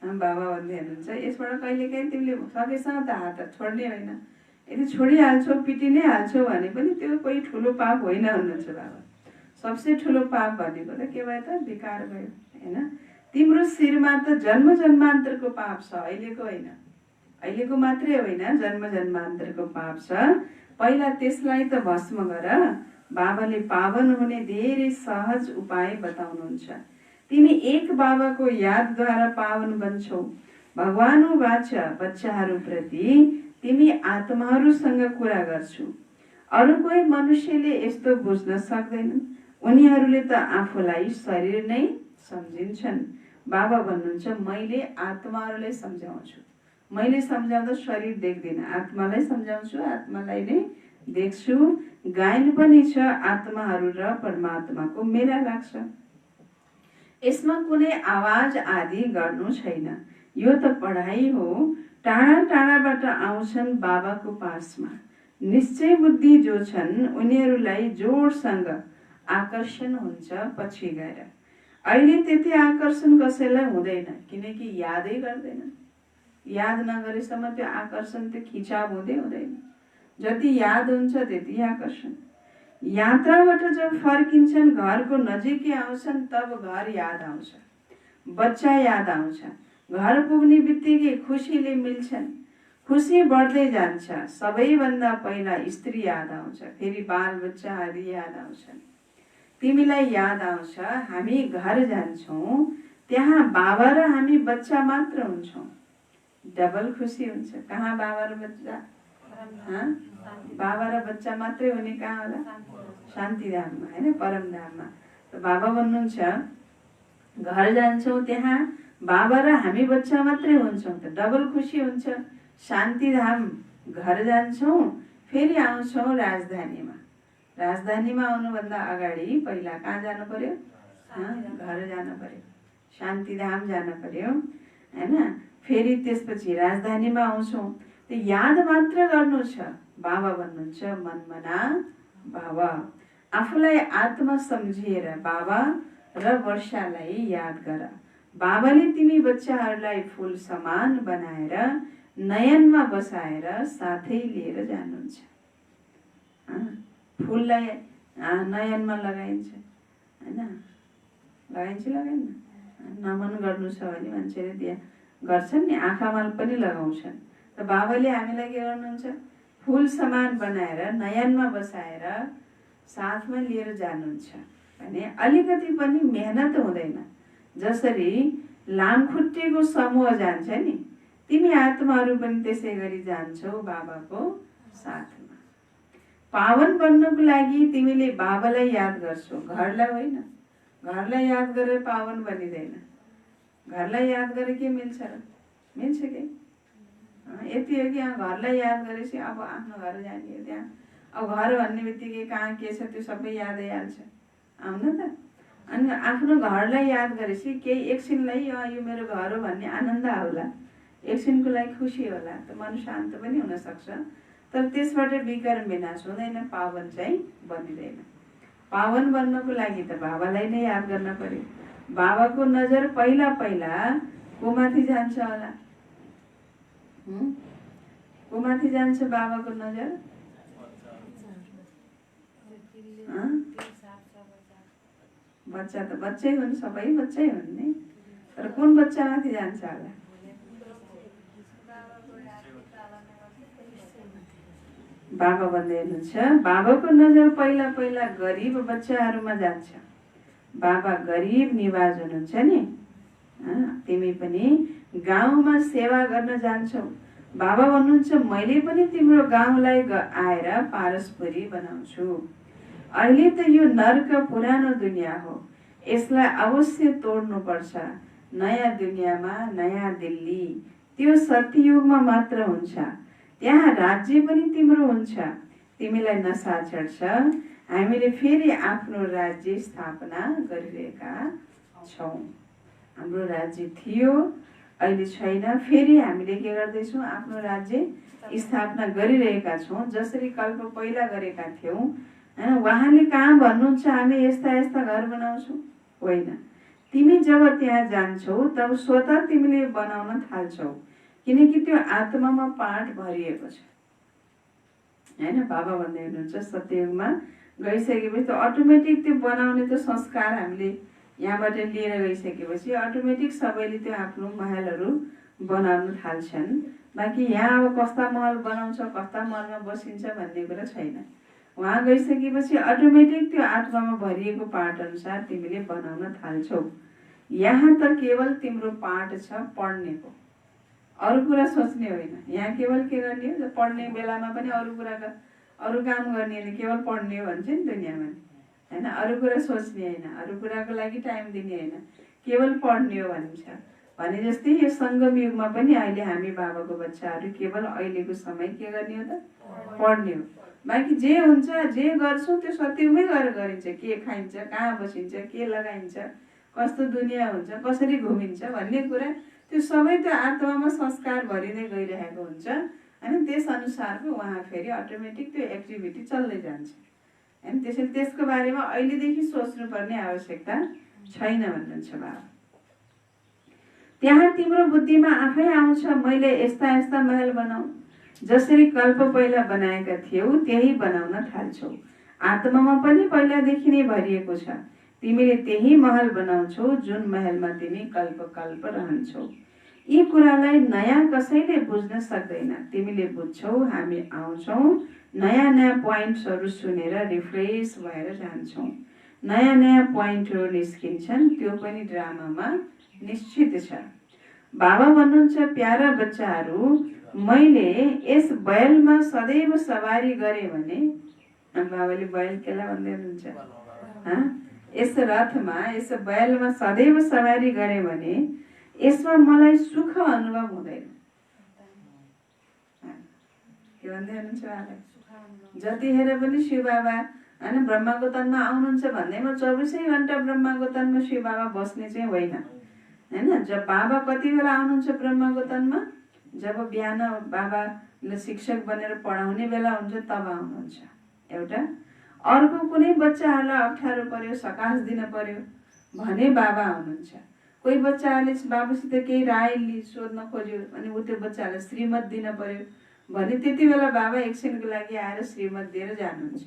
बाबा भन्दै हुनुहुन्छ यसबाट कहिले काहीँ तिमीले सकेसँग त हात छोड्ने होइन। यदि छोडिहाल्छौ, पिटि नै हाल्छौ भने पनि त्यो कोही ठुलो पाप होइन भन्नुहुन्छ बाबा। सबसे ठुलो पाप भनेको त के भयो त? विकार भयो हैन। तिम्रो शिरमा त जन्म जन्मान्तरको पाप छ, अहिलेको होइन। अहिलेको मात्रै होइन, जन्म जन्मान्तरको पाप छ। पहिला त्यसलाई त भस्म गर, बाबाले पावन हुने धेरै सहज उपाय बताउनुहुन्छ। तिमी एक बाबाको यादद्वारा पावन बन्छौ। भगवानुवाच बच्चाहरूप्रति तिमी आत्माहरूसँग कुरा गर्छु। अरू कोही मनुष्यले यस्तो बुझ्न सक्दैनन्। उनीहरूले त आफूलाई शरीर नै सम्झिन्छन्। बाबा भन्नुहुन्छ मैले आत्माहरूलाई सम्झाउँछु। मैले सम्झाउँदा शरीर देख्दिनँ, आत्मालाई सम्झाउँछु, आत्मालाई नै देख्छु। गायन पनि छ आत्माहरू र परमात्माको मेला लाग्छ। यसमा कुनै आवाज आदि गर्नु छैन। यो त पढाइ हो। टाढा टाढाबाट आउँछन् बाबाको पासमा। निश्चय बुद्धि जो छन् उनीहरूलाई जोडसँग आकर्षण हुन्छ पछि गएर। अहिले त्यति आकर्षण कसैलाई हुँदैन, किनकि यादै गर्दैन। याद नगरेसम्म त्यो आकर्षण त्यो खिचाव हुँदैन। जति याद हुन्छ त्यति आकर्षण। यात्राबाट जब फर्किन्छन् घरको नजिकै आउँछन् तब घर याद आउँछ, बच्चा याद आउँछ। घर पुग्ने बित्तिकै खुसीले मिल्छन्, खुसी बढ्दै जान्छ। सबैभन्दा पहिला स्त्री याद आउँछ, फेरि बाल बच्चाहरू याद आउँछन्। तिमीलाई याद आउँछ हामी घर जान्छौँ, त्यहाँ बाबा र हामी बच्चा मात्र हुन्छौँ। डबल खुसी हुन्छ। कहाँ बाबा र बच्चा? बाबा र बच्चा मात्रै हुने कहाँ होला? शान्तिधाममा, होइन, परमधाममा। त बाबा भन्नुहुन्छ घर जान्छौँ त्यहाँ बाबा र हामी बच्चा मात्रै हुन्छौँ, त डबल खुसी हुन्छ। शान्तिधाम घर जान्छौँ, फेरि आउँछौँ राजधानीमा। राजधानीमा आउनुभन्दा अगाडि पहिला कहाँ जानु पर्यो? घर जानु पर्यो, शान्तिधाम जानु पर्यो, होइन। फेरि त्यसपछि राजधानीमा आउँछौँ। त्यो याद मात्र गर्नु छ। बाबा भन्नुहुन्छ मनमना भाव। आफूलाई आत्मा सम्झिएर बाबा र वर्षालाई याद गर। बाबाले तिमी बच्चाहरूलाई फुल समान बनाएर नयनमा बसाएर साथै लिएर जानुहुन्छ। फुललाई नयनमा लगाइन्छ, होइन, लगाइन्छ लगाइन्न? नमन गर्नु छ भने मान्छेले त्यहाँ गर्छन् नि, आँखामा पनि लगाउँछन्। त बाबाले हामीलाई के गर्नुहुन्छ? फुल समान बनाएर नयनमा बसाएर साथमा लिएर जानुहुन्छ भने अलिकति पनि मेहनत हुँदैन। जसरी लामखुट्टेको समूह जान्छ नि, तिमी आत्माहरू पनि त्यसै गरी जान्छौ बाबाको साथमा। पावन बन्नको लागि तिमीले बाबालाई याद गर्छौ, घरलाई होइन। घरलाई याद गरेर पावन बनिँदैन। घरलाई याद गरेर के मिल्छ र? मिल्छ के? यति हो कि घरलाई याद गरेपछि अब आफ्नो घर जाने हो त्यहाँ। अब घर भन्ने बित्तिकै कहाँ के छ त्यो सबै याद आइहाल्छ, आउन त। अनि आफ्नो घरलाई याद गरेपछि केही एकछिनलाई यो मेरो घर हो भन्ने आनन्द आउला, एकछिनको लागि खुसी होला, त मन शान्त पनि हुन सक्छ। तर त्यसबाट विकार विनाश हुँदैन, पावन चाहिँ बनिँदैन। पावन बन्नको लागि त बाबालाई नै याद गर्न पर्यो। बाबाको नजर पहिला पहिला कोमाथि जान्छ होला? कोमाथि जान्छ बाबाको नजर? बच्चा त बच्चै हुन्, सबै बच्चै हुन् नि, तर कुन बच्चा माथि जान्छ होला? बाबा भन्दै हुनुहुन्छ बाबाको नजर पहिला पहिला गरिब बच्चाहरूमा जान्छ। बाबा गरिब निवाज हुनुहुन्छ नि, तिमी पनि गाउँमा सेवा गर्न जान्छौ। बाबा भन्नुहुन्छ मैले पनि तिम्रो गाउँलाई आएर पारस्परी बनाउँछु। अहिले त यो नर्क पुरानो दुनियाँ हो, यसलाई अवश्य तोड्नुपर्छ। नयाँ दुनियाँमा नयाँ दिल्ली, त्यो सत्ययुगमा मात्र हुन्छ। त्यहाँ राज्य पनि तिम्रो हुन्छ। तिमीलाई नसा चढ्छ, हामीले फेरि आफ्नो राज्य स्थापना गरिरहेका छौँ। हाम्रो राज्य थियो, अहिले छैन, फेरि हामीले के गर्दैछौँ? आफ्नो राज्य स्थापना गरिरहेका छौँ। जसरी कल्प पहिला गरेका थियौँ, होइन। उहाँले कहाँ भन्नुहुन्छ हामी यस्ता यस्ता घर बनाउँछौँ? होइन। तिमी जब त्यहाँ जान्छौ तब स्वतः तिमीले बनाउन थाल्छौ, किनकि त्यो आत्मामा पाठ भरिएको छ, होइन। बाबा भन्दै हुनुहुन्छ सत्ययुगमा गइसकेपछि त अटोमेटिक त्यो बनाउने त संस्कार हामीले यहाँबाट लिएर गइसकेपछि अटोमेटिक सबैले त्यो आफ्नो महलहरू बनाउन थाल्छन्। बाँकी यहाँ अब कस्ता महल बनाउँछ, कस्ता महलमा बसिन्छ भन्ने कुरा छैन। वहाँ गइसकेपछि अटोमेटिक त्यो आत्मामा भरिएको पाठ अनुसार तिमीले बनाउन थाल्छौ। यहाँ त केवल तिम्रो पाठ छ पढ्नेको, अरू कुरा सोच्ने होइन। यहाँ केवल के गर्ने हो, पढ्ने बेलामा पनि अरू काम गर्ने होइन, केवल पढ्ने हो भन्छ नि दुनियाँमा होइन। अरू कुरा सोच्ने होइन, अरू कुराको लागि टाइम दिने होइन, केवल पढ्ने हो भनिन्छ। भने जस्तै यो सङ्गम युगमा पनि अहिले हामी बाबाको बच्चाहरू केवल अहिलेको समय के गर्ने हो त, पढ्ने हो। बाँकी जे हुन्छ जे गर्छौँ त्यो सत्यमै गरेर गरिन्छ। के खाइन्छ, कहाँ बसिन्छ, के लगाइन्छ, कस्तो दुनियाँ हुन्छ, कसरी घुमिन्छ भन्ने कुरा त्यो सबै त्यो आत्मामा संस्कार भरिँदै गइरहेको हुन्छ होइन। त्यस अनुसारको उहाँ फेरि अटोमेटिक त्यो एक्टिभिटी चल्दै जान्छ होइन। त्यसैले त्यसको बारेमा अहिलेदेखि सोच्नुपर्ने आवश्यकता छैन भन्नुहुन्छ बाबा। त्यहाँ तिम्रो बुद्धिमा आफै आउँछ मैले यस्ता यस्ता महल बनाऊ, जसरी कल्प पहिला बनाएका थियौ त्यही बनाउन थाल्छौ। आत्मामा पनि पहिलादेखि नै भरिएको छ, तिमीले त्यही महल बनाउँछौ जुन महलमा तिमी कल्प कल्प रहन्छौ। यी कुरालाई नयाँ कसैले बुझ्न सक्दैन, तिमीले बुझ्छौ। हामी आउँछौ, नयाँ नयाँ पोइन्ट्सहरू सुनेर रिफ्रेस भएर जान्छौँ। नयाँ नयाँ पोइन्टहरू निस्किन्छन्, त्यो पनि ड्रामामा निश्चित छ। बाबा भन्नुहुन्छ प्यारा बच्चाहरू, मैले यस बैलमा सदैव सवारी गरेँ भने, बाबाले बैल केलाई भन्दै हुनुहुन्छ, यस रथमा यस बैलमा सदैव सवारी गरेँ भने यसमा मलाई सुख अनुभव हुँदैन। के भन्दै हुनुहुन्छ बाबाले? जतिखेर पनि शिव बाबा होइन ब्रह्माको तनमा आउनुहुन्छ भन्दैमा 24 घण्टा ब्रह्माको तनमा शिव बाबा बस्ने चाहिँ होइन होइन। जब बाबा कति बेला आउनुहुन्छ ब्रह्माको तनमा, जब बिहान बाबाले शिक्षक बनेर पढाउने बेला हुन्छ तब आउनुहुन्छ एउटा। अर्को कुनै बच्चाहरूलाई अप्ठ्यारो पर्यो, सकाश दिन पर्यो भने बाबा आउनुहुन्छ। कोही बच्चाहरूले बाबुसित केही राय सोध्न खोज्यो अनि ऊ त्यो बच्चाहरूलाई श्रीमत दिन पर्यो भने त्यति बेला बाबा एकछिनको लागि आएर श्रीमत दिएर जानुहुन्छ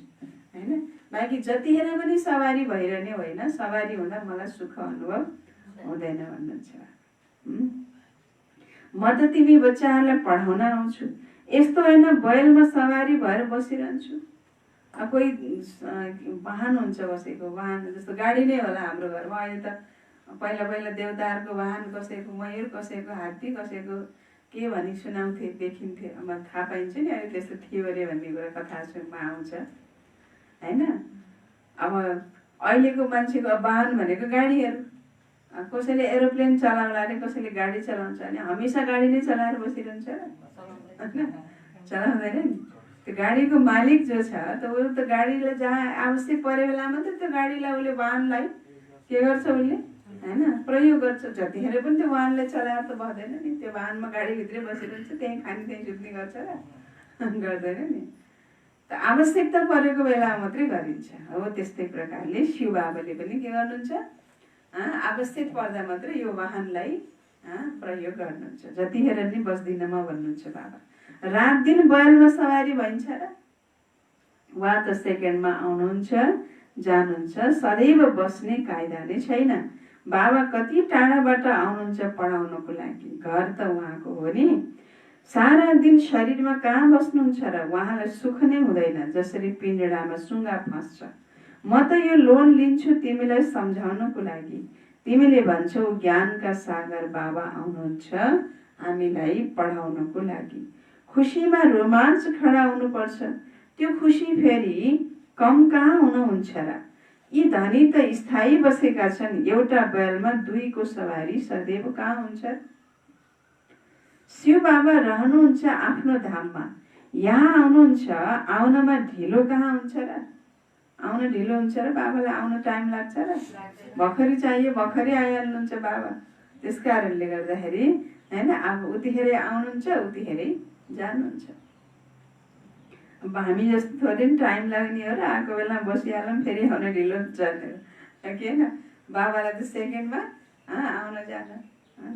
होइन। बाँकी जतिखेर पनि सवारी भइरहने होइन, सवारी हुँदा मलाई सुख अनुभव हुँदैन भन्नुहुन्छ। म त तिमी बच्चाहरूलाई पढाउन आउँछु, यस्तो होइन बैलमा सवारी भएर बसिरहन्छु। कोही वाहन हुन्छ बसेको, वाहन जस्तो गाडी नै होला हाम्रो घरमा। अहिले त पहिला पहिला देवताहरूको वाहन कसैको मयूर, कसैको हात्ती, कसैको के भनी सुनाउँथे, देखिन्थे, अब थाहा पाइन्छ नि अहिले त्यस्तो थियो अरे भन्ने कुरा कथा सुनमा आउँछ होइन। अब अहिलेको मान्छेको वाहन भनेको गाडीहरू, कसैले एरोप्लेन चलाउला अरे, कसैले गाडी चलाउँछ अनि हमेसा गाडी नै चलाएर बसिरहन्छ होइन, चलाउँदैन नि। त्यो गाडीको मालिक जो छ त ऊ त गाडीलाई जहाँ आवश्यक परे बेला मात्रै त्यो गाडीलाई उसले वाहनलाई के गर्छ, उसले होइन प्रयोग गर्छ। जतिखेर पनि त्यो वाहनलाई चलाएर त बस्दैन नि, त्यो वाहनमा गाडीभित्रै बसिरहन्छ, त्यहीँ खाने त्यहीँ सुत्ने गर्छ र गर्दैन नि। त आवश्यकता परेको बेला मात्रै गरिन्छ। हो त्यस्तै प्रकारले शिव बाबाले पनि के गर्नुहुन्छ, आवश्यक पर्दा मात्रै यो वाहनलाई प्रयोग गर्नुहुन्छ। जतिखेर नि बस्दिन म भन्नुहुन्छ बाबा। रात दिन बैलमा सवारी भइन्छ र वा त सेकेन्डमा आउनुहुन्छ जानुहुन्छ, सदैव बस्ने कायदा नै छैन। बाबा कति टाढाबाट आउनुहुन्छ पढाउनको लागि, घर त उहाँको हो नि। सारा दिन शरीरमा कहाँ बस्नुहुन्छ र उहाँलाई सुख नै हुँदैन, जसरी पिँजडामा सुँगा फस्छ। म त यो लोन लिन्छु तिमीलाई सम्झाउनको लागि। तिमीले भन्छौ ज्ञानका सागर बाबा आउनुहुन्छ हामीलाई पढाउनको लागि। खुसीमा रोमाञ्च खडा हुनुपर्छ, त्यो खुसी फेरि कम कहाँ हुनुहुन्छ र। यी धनी त स्थायी बसेका छन्, एउटा बैलमा दुईको सवारी सदैव कहाँ हुन्छ। शिव बाबा रहनुहुन्छ आफ्नो धाममा, यहाँ आउनुहुन्छ, आउनमा ढिलो कहाँ हुन्छ र। आउन ढिलो हुन्छ र बाबालाई आउन टाइम लाग्छ र, भर्खरै चाहियो भर्खरै आइहाल्नुहुन्छ बाबा। त्यस कारणले गर्दाखेरि होइन अब उतिखेरै आउनुहुन्छ उतिखेरै जानुहुन्छ। अब हामी जस्तो थोरै टाइम लाग्ने हो र, आएको बेला बसिहालौँ फेरि आउन ढिलो जाने हो कि होइन। बाबालाई त सेकेन्डमा आउन जान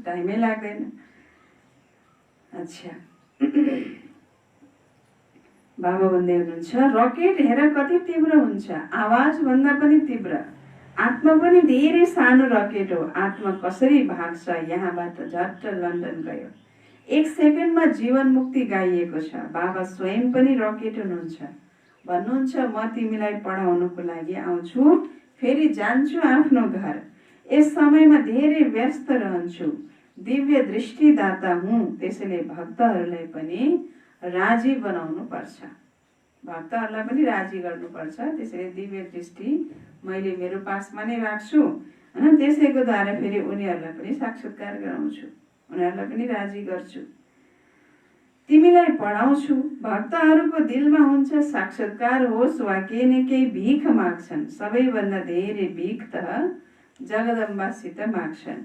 टाइमै लाग्दैन। अच्छा बाबा भन्दै हुनुहुन्छ रकेट हेर कति तीव्र हुन्छ, आवाज भन्दा पनि तीव्र। आत्मा पनि धेरै सानो रकेट हो, आत्मा कसरी भाग्छ यहाँबाट झट्ट लन्डन गयो। 1 सेकेन्डमा जीवन मुक्ति गाइएको छ। बाबा स्वयं पनि रकेट हुनुहुन्छ, भन्नुहुन्छ म तिमीलाई पढाउनको लागि आउँछु, फेरि जान्छु आफ्नो घर। यस समयमा धेरै व्यस्त रहन्छु, दिव्य दृष्टिदाता हुँ, त्यसैले भक्तहरूलाई पनि राजी बनाउनु पर्छ। भक्तहरूलाई पनि राजी गर्नुपर्छ। त्यसैले दिव्य दृष्टि मैले मेरो पासमा नै राख्छु होइन। त्यसैको द्वारा फेरि उनीहरूलाई पनि साक्षात्कार गराउँछु, उनीहरूलाई पनि राजी गर्छु। तिमीलाई पढाउँछु। भक्तहरूको दिलमा हुन्छ साक्षात्कार होस् वा केही न केही भिख माग्छन्। सबैभन्दा धेरै भिख त जगदम्बासित माग्छन्।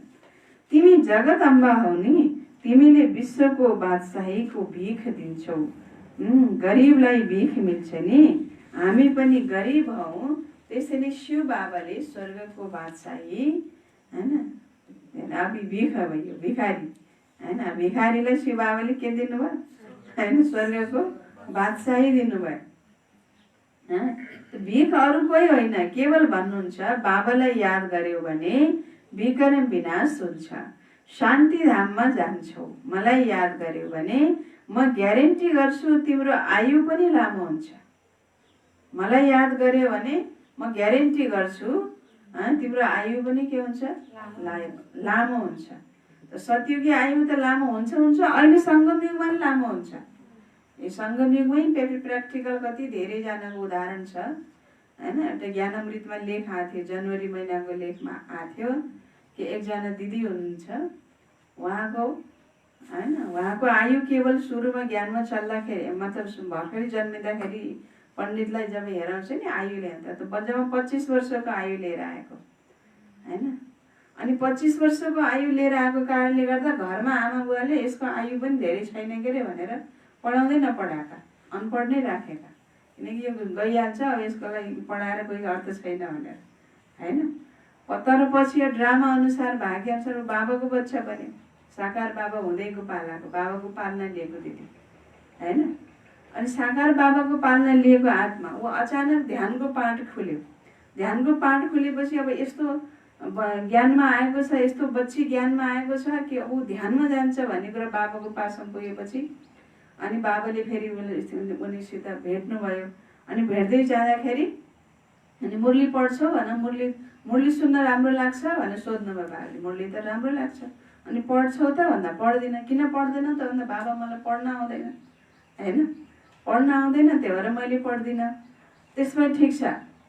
तिमी जगदम्बा हौ नि, तिमीले विश्वको बादशाहीको भिख दिन्छौ। गरिबलाई भिख मिल्छ नि, हामी पनि गरिब हौ। त्यसैले शिव बाबाले स्वर्गको बादशाही होइन, अभी भिख भयो भिखारी होइन, भिखारीलाई शिव बाबाले के दिनुभयो होइन, स्वर्गको बादशाही दिनुभयो। भिख अरू कोही होइन, केवल भन्नुहुन्छ बाबालाई याद गर्यो भने विकर्म विनाश हुन्छ, शान्ति धाममा जान्छौ। मलाई याद गर्यो भने म ग्यारेन्टी गर्छु तिम्रो आयु पनि लामो हुन्छ। मलाई याद गर्यो भने म ग्यारेन्टी गर्छु तिम्रो आयु पनि के हुन्छ, लामो हुन्छ। सतयुगी आयु त लामो हुन्छ हुन्छ, अहिले सङ्गम युगमा पनि लामो हुन्छ। यो सङ्गम युगमै प्र्याक्टिकल कति धेरैजनाको उदाहरण छ होइन। एउटा ज्ञानामृतमा लेख आएको थियो, जनवरी महिनाको लेखमा आएको थियो कि एकजना दिदी हुनुहुन्छ, उहाँको होइन, उहाँको आयु केवल सुरुमा ज्ञानमा चल्दाखेरि मतलब भर्खरै जन्मिँदाखेरि पण्डितलाई जब हेराउँछ नि आयु लिएर त बजामा 25 वर्षको आयु लिएर आएको होइन। अनि 25 वर्षको आयु लिएर आएको कारणले गर्दा घरमा आमा बुवाले यसको आयु पनि धेरै छैन के अरे भनेर पढाउँदै नपढाएका, अनपढ नै राखेका, किनकि यो गइहाल्छ अब यसको लागि पढाएर कोही अर्थ छैन भनेर होइन। तर पछि यो ड्रामा अनुसार भाग्य अनुसार बाबाको बच्चा बन्यो, साकार बाबा हुँदै गोपालाको बाबाको पालना लिएको दिदी होइन। अनि साकार बाबाको पालना लिएको आत्मा ऊ अचानक ध्यानको पाठ खुल्यो। ध्यानको पाठ खुलेपछि अब यस्तो ज्ञानमा आएको छ, यस्तो बच्ची ज्ञानमा आएको छ कि ऊ ध्यानमा जान्छ भन्ने कुरा बाबाको पासमा पुगेपछि अनि बाबाले फेरि उनीसित भेट्नुभयो। अनि भेट्दै जाँदाखेरि अनि मुरली पढ्छौ भन, मुरली सुन्न राम्रो लाग्छ भनेर सोध्नुभयो बाबाले। मुरली त राम्रो लाग्छ। अनि पढ्छौ त भन्दा पढ्दिनँ। किन पढ्दैन त भन्दा बाबा मलाई पढ्न आउँदैन होइन, पढ्न आउँदैन, त्यही भएर मैले पढ्दिनँ। त्यसमा ठिक छ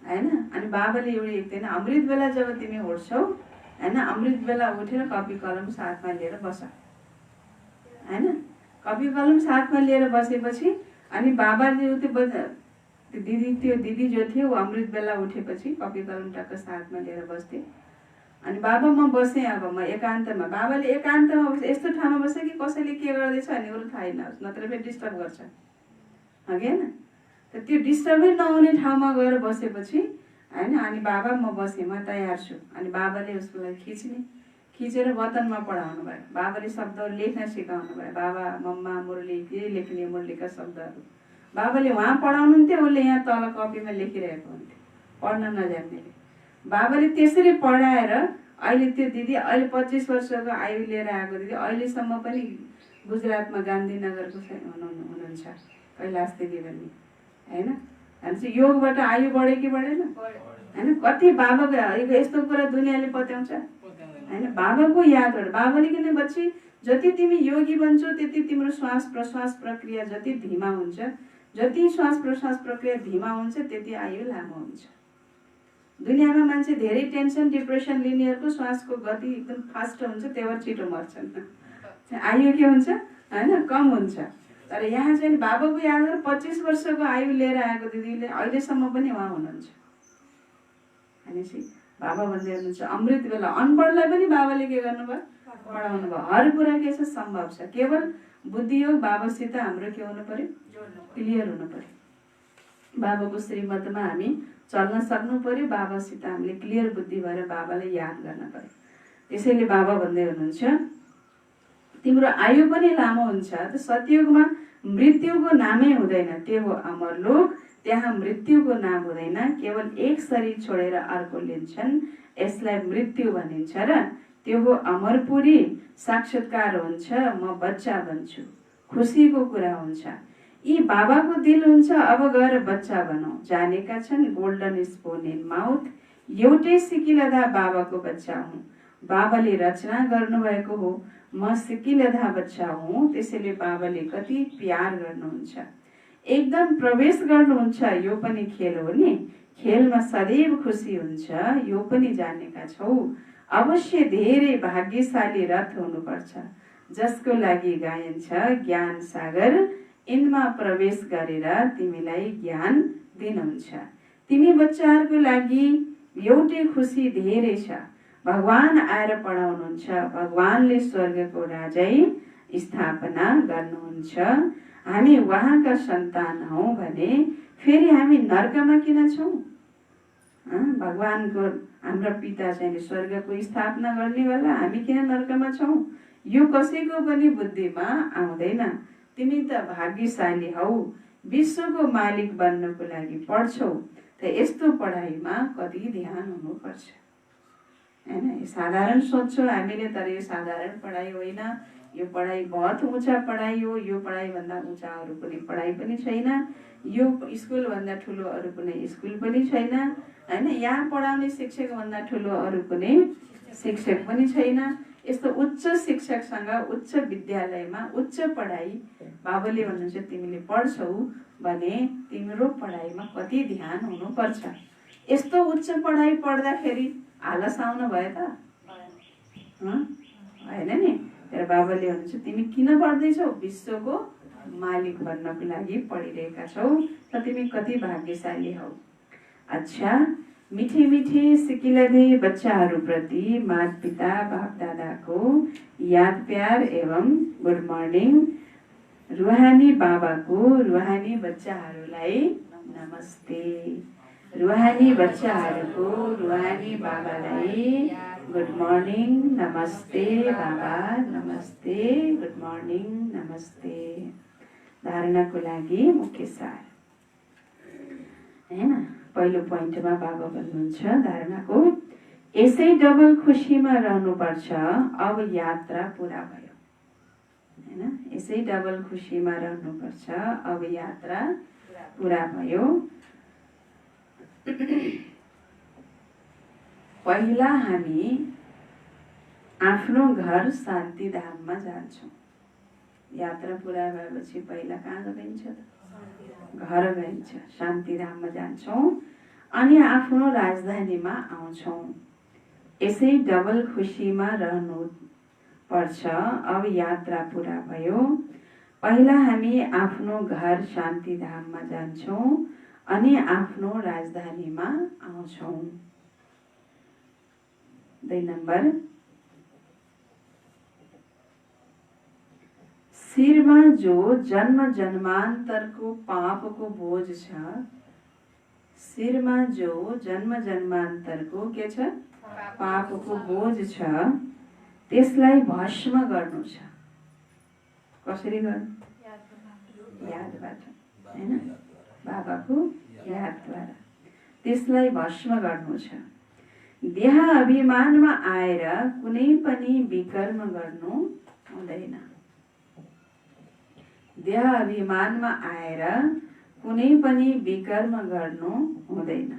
होइन। अनि बाबाले एउटा एक दिन अमृत बेला जब तिमी उठ्छौ होइन, अमृत बेला उठेर कपी कलम साथमा लिएर बस होइन। कपी कलम साथमा लिएर बसेपछि अनि बाबाले त्यो दिदी जो थियो ऊ अमृत बेला उठेपछि कपी कलम टक्क साथमा लिएर बस्थे। अनि बाबा म बसेँ, अब म एकान्तमा। बाबाले एकान्तमा बस्छ, यस्तो ठाउँमा बस्छ कि कसैले के गर्दैछ भन्ने कुरो थाहै नहोस्, नत्र फेरि डिस्टर्ब गर्छ अघि होइन। त त्यो डिस्टर्बै नहुने ठाउँमा गएर बसेपछि होइन, अनि बाबा म बसेँ, म तयार छु। अनि बाबाले उसको लागि खिचेर वतनमा पढाउनु भयो। बाबाले शब्दहरू लेख्न सिकाउनु भयो। बाबा मम्मा मुरली के लेख्ने, मुरलीका शब्दहरू बाबाले उहाँ पढाउनुहुन्थ्यो, उसले यहाँ तल कपीमा लेखिरहेको हुन्थ्यो पढ्न नजान्नेले। बाबाले त्यसरी पढाएर अहिले त्यो दिदी अहिले 25 वर्षको आयु लिएर आएको दिदी अहिलेसम्म पनि गुजरातमा गान्धीनगरको हुनुहुन्छ, कैलाश देवी भन्ने होइन। अनि योगबाट आयु बढ्यो कि बढेन होइन। कति बाबाको यस्तो कुरा दुनियाँले पत्याउँछ होइन। बाबाको यादबाट बाबाले किन बच्ची जति तिमी योगी बन्छौ त्यति तिम्रो श्वास प्रश्वास प्रक्रिया जति धीमा हुन्छ, जति श्वास प्रश्वास प्रक्रिया धीमा हुन्छ त्यति आयु लामो हुन्छ। दुनियाँमा मान्छे धेरै टेन्सन डिप्रेसन लिनेहरूको श्वासको गति एकदम फास्ट हुन्छ, त्यही भएर छिटो मर्छन्। आयु के हुन्छ होइन, कम हुन्छ। तर यहाँ चाहिँ बाबाको याद 25 वर्षको आयु लिएर आएको दिदीले अहिलेसम्म पनि उहाँ हुनुहुन्छ। भनेपछि बाबा भन्दै हुनुहुन्छ अमृत बेला अनपढलाई पनि बाबाले के गर्नुभयो, पढाउनु भयो। हर कुरा के छ सम्भव छ, केवल बुद्धियोग बाबासित हाम्रो के हुनु पर्यो, क्लियर हुनु पर्यो। बाबाको श्रीमतमा हामी चल्न सक्नु पर्यो, बाबासित हामीले क्लियर बुद्धि भएर बाबालाई याद गर्न पर्यो। त्यसैले बाबा भन्दै हुनुहुन्छ तिम्रो आयु पनि लामो हुन्छ। त सतयुगमा मृत्युको नामै हुँदैन, त्यो हो अमरलोक, त्यहाँ मृत्युको नाम हुँदैन। केवल एक शरीर छोडेर अर्को लिन्छन्, यसलाई मृत्यु भनिन्छ र त्यो हो अमरपुरी। साक्षात्कार हुन्छ, म बच्चा बन्छु, खुसीको कुरा हुन्छ। यी बाबाको दिल हुन्छ अब गएर बच्चा बनाऊ। जानेका छन् गोल्डन स्पोन इन माउथ, एउटै सिकिलधा बाबाको बच्चा हुँ। बाबाले रचना गर्नुभएको हो, म सिकिलधा बच्चा हुँ। त्यसैले बाबाले कति प्यार गर्नुहुन्छ, एकदम प्रवेश गर्नुहुन्छ। यो पनि खेल हो नि, खेलमा सदैव खुसी हुन्छ, यो पनि जानेका छौ। अवश्य धेरै भाग्यशाली रथ हुनुपर्छ, जसको लागि गाइन्छ ज्ञान सागर। यिनमा प्रवेश गरेर तिमीलाई ज्ञान दिनुहुन्छ। तिमी बच्चाहरूको लागि एउटै खुसी धेरै छ, भगवान आएर पढाउनुहुन्छ। भगवानले स्वर्गको राजै स्थापना गर्नुहुन्छ। हामी उहाँका सन्तान हौँ भने फेरि हामी नर्कमा किन छौँ? भगवानको हाम्रा पिता चाहिँ स्वर्गको स्थापना गर्नेवाला, हामी किन नर्कमा छौँ? यो कसैको पनि बुद्धिमा आउँदैन। तिमी त भाग्यशाली हौ, विश्वको मालिक बन्नको लागि पढ्छौ, त यस्तो पढाइमा कति ध्यान हुनुपर्छ हैन। साधारण सोच्छौँ हामीले, तर यो साधारण पढाइ होइन। यो पढाइ बहुत ऊँचा पढाइ हो। यो पढाइभन्दा ऊँचा अरू कुनै पढाइ पनि छैन। यो स्कुलभन्दा ठुलो अरू कुनै स्कुल पनि छैन हैन। यहाँ पढाउने शिक्षकभन्दा ठुलो अरू कुनै शिक्षक पनि छैन। यस्तो उच्च शिक्षकसँग उच्च विद्यालयमा उच्च पढाइ बाबाले भन्नुहुन्छ तिमीले पढ्छौ भने तिम्रो पढाइमा कति ध्यान हुनुपर्छ। यस्तो उच्च पढाइ पढ्दाखेरि आलस आउनु भयो त? होइन नि। तर बाबाले भन्नुहुन्छ तिमी किन पढ्दैछौ? विश्वको मालिक बन्नको लागि पढिरहेका छौ, त तिमी कति भाग्यशाली हौ। अच्छा, मिठी मिठी सिकिलधे बच्चाहरूप्रति माता पिता बाप दादाको याद प्यार एवं गुड मर्निङ। रुहानी बाबाको रुहानी बच्चाहरूलाई नमस्ते। रुहानी बच्चाहरूको रुहानी बाबालाई गुड मर्निङ, नमस्ते बाबा, नमस्ते, गुड मर्निङ, नमस्ते। धारणाको लागि मुख्य सार हैन। पहिलो पोइन्टमा बाबा भन्नुहुन्छ धारणाको, यसै डबल खुसीमा रहनुपर्छ, अब यात्रा पुरा भयो हैन। यसै डबल खुसीमा रहनुपर्छ, अब यात्रा पुरा भयो। पहिला हामी आफ्नो घर शान्तिधाममा जान्छौँ। यात्रा पुरा भएपछि पहिला कहाँ गइन्छ त? घर गइन्छ, शान्तिधाममा जान्छौँ अनि आफ्नो राजधानीमा आउँछौँ। यसै डबल खुसीमा रहनु पर्छ, अब यात्रा पुरा भयो। पहिला हामी आफ्नो घर शान्तिधाममा जान्छौँ अनि आफ्नो राजधानीमा आउँछौँ। 2 नम्बर, शिरमा जो जन्म जन्मान्तरको पापको बोझ छ, शिरमा जो जन्म जन्मान्तरको के छ? पापको बोझ छ, त्यसलाई भस्म गर्नु छ। कसरी गर्नु? यादबाट हैन, बाबाको यादद्वारा त्यसलाई भस्म गर्नु छ। देह अभिमानमा आएर कुनै पनि विकर्म गर्नु हुँदैन। देह अभिमानमा आएर कुनै पनि विकर्म गर्नु हुँदैन।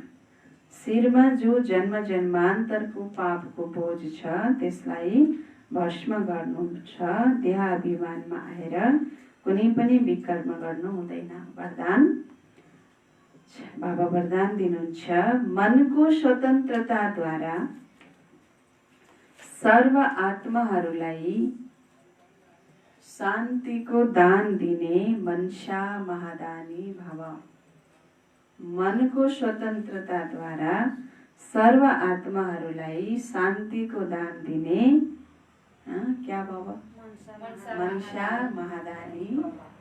शिरमा जो जन्म जन्मान्तरको पापको बोझ छ, त्यसलाई भस्म गर्नु छ। देह अभिमानमा आएर कुनै पनि विकर्म गर्नु हुँदैन। वरदान, बाबा वरदान दिनुहुन्छ, मनको स्वतन्त्रताद्वारा सर्व आत्माहरूलाई शान्तिको दान दिने मनसा महादानी भव। मनको स्वतन्त्रताद्वारा सर्व आत्माहरूलाई शान्तिको दान दिने क्या भव? मनसा महादानी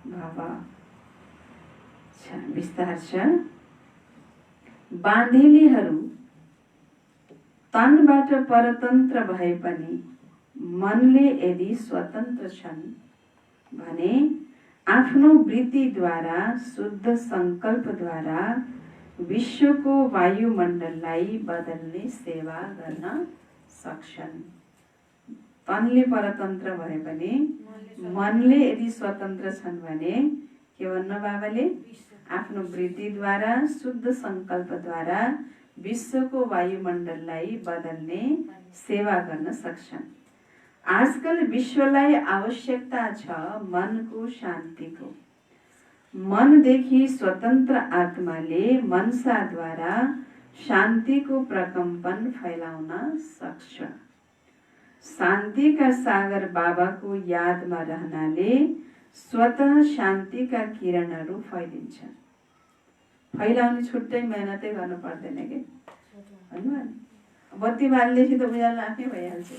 भव। विस्तार छ। बाँधेलीहरू तनबाट परतन्त्र भए पनि मनले यदि स्वतन्त्र छन् भने आफ्नो वृत्तिद्वारा शुद्ध संकल्पद्वारा विश्वको वायुमण्डललाई बदल्ने सेवा गर्न सक्छन्। तनले परतन्त्र भए पनि मनले यदि स्वतन्त्र छन् भने के भन्नु बाबाले? आफ्नो वृत्तिद्वारा, शुद्ध सङ्कल्पद्वारा विश्वको वायुमण्डललाई बदल्ने सेवा गर्न सक्छन्। आजकल विश्वलाई आवश्यकता छ मनको शान्तिको। मनदेखि स्वतन्त्र आत्माले मनसाद्वारा शान्तिको प्रकम्पन फैलाउन सक्छ। शान्तिका सागर बाबाको यादमा रहनाले स्वतः शान्तिका किरणहरू फैलिन्छन्। फैलाउने छुट्टै मेहनतै गर्नु पर्दैन के भन्नु नि। बत्ती बाल्दैछ त उज्यालो आफै भइहाल्छ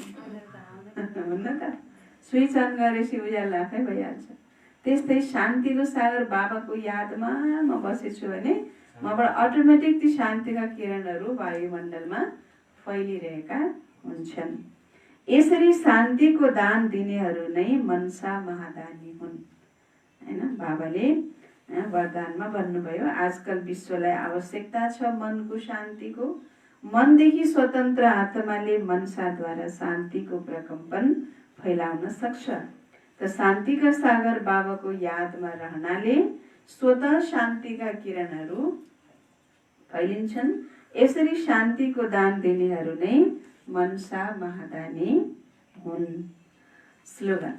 हुन्न त? स्विच अन गरेपछि उज्यालो आफै भइहाल्छ। त्यस्तै शान्तिको सागर बाबाको यादमा म बसेछु भने मबाट अटोमेटिक ती शान्तिका किरणहरू वायुमण्डलमा फैलिरहेका हुन्छन्। यसरी शान्तिको दान दिनेहरू नै मनसा महादानी हुन् हैन। बाबाले वरदानमा भन्नुभयो आजकल विश्वलाई आवश्यकता छ मनको शान्तिको। मनदेखि स्वतन्त्र आत्माले मनसाद्वारा शान्तिको प्रकम्पन फैलाउन सक्छ। त शान्तिका सागर बाबाको यादमा रहनाले स्वतः शान्तिका किरणहरू फैलिन्छन्। यसरी शान्तिको दान दिनेहरू नै मनसा महादानी हुन्। स्लोगन: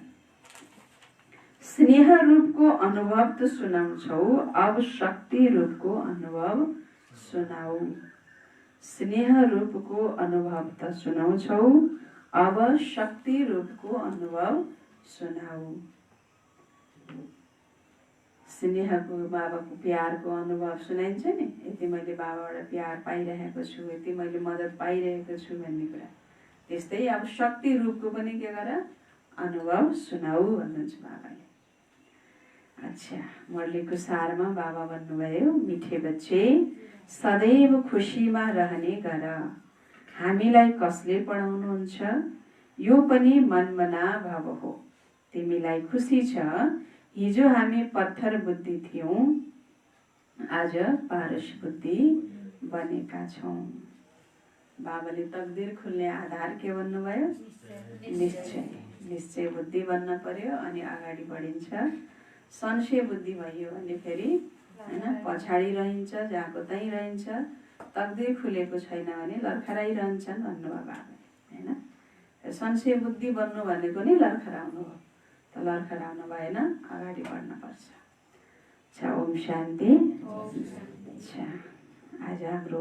स्नेह रूपको अनुभव त सुनाउँछौ, अब शक्ति रूपको अनुभव सुनाऊ। स्नेह रूपको अनुभव त सुनाउँछौ, अब शक्ति रूपको अनुभव सुनाऊ। स्नेहको बाबाको प्यारको अनुभव सुनाइन्छ नि। यति मैले बाबाबाट प्यार पाइरहेको छु, यति मैले मद्दत पाइरहेको छु भन्ने कुरा। त्यस्तै अब शक्ति रूपको पनि के गर अनुभव सुनाऊ भन्नुहुन्छ बाबाले। अच्छा, मुरलीको सारमा बाबा भन्नुभयो मिठे बच्चे सदैव खुसीमा रहने गर। हामीलाई कसले पढाउनुहुन्छ? यो पनि मनमना भाव हो। तिमीलाई खुसी छ हिजो हामी पत्थर बुद्धि थियौं, आज पारस बुद्धि बनेका छौं। बाबाले तकदिर खुल्ने आधार के भन्नुभयो? निश्चय। निश्चय बुद्धि बन्न पर्यो अनि अगाडि बढिन्छ। संशय बुद्धि भयो भने फेरि हैन पछाडि रहन्छ, जहाँको त्यही रहन्छ। तकदिर खुलेको छैन भने लर्खराइरहन्छन् भन्नुभयो बाबाले हैन। संशय बुद्धि बन्नु भनेको नि लर्खराउनु हो। त लर्खराउनु भएन, अगाडि बढ्न पर्छ। अच्छा, ओम शान्ति। अच्छा, आज हाम्रो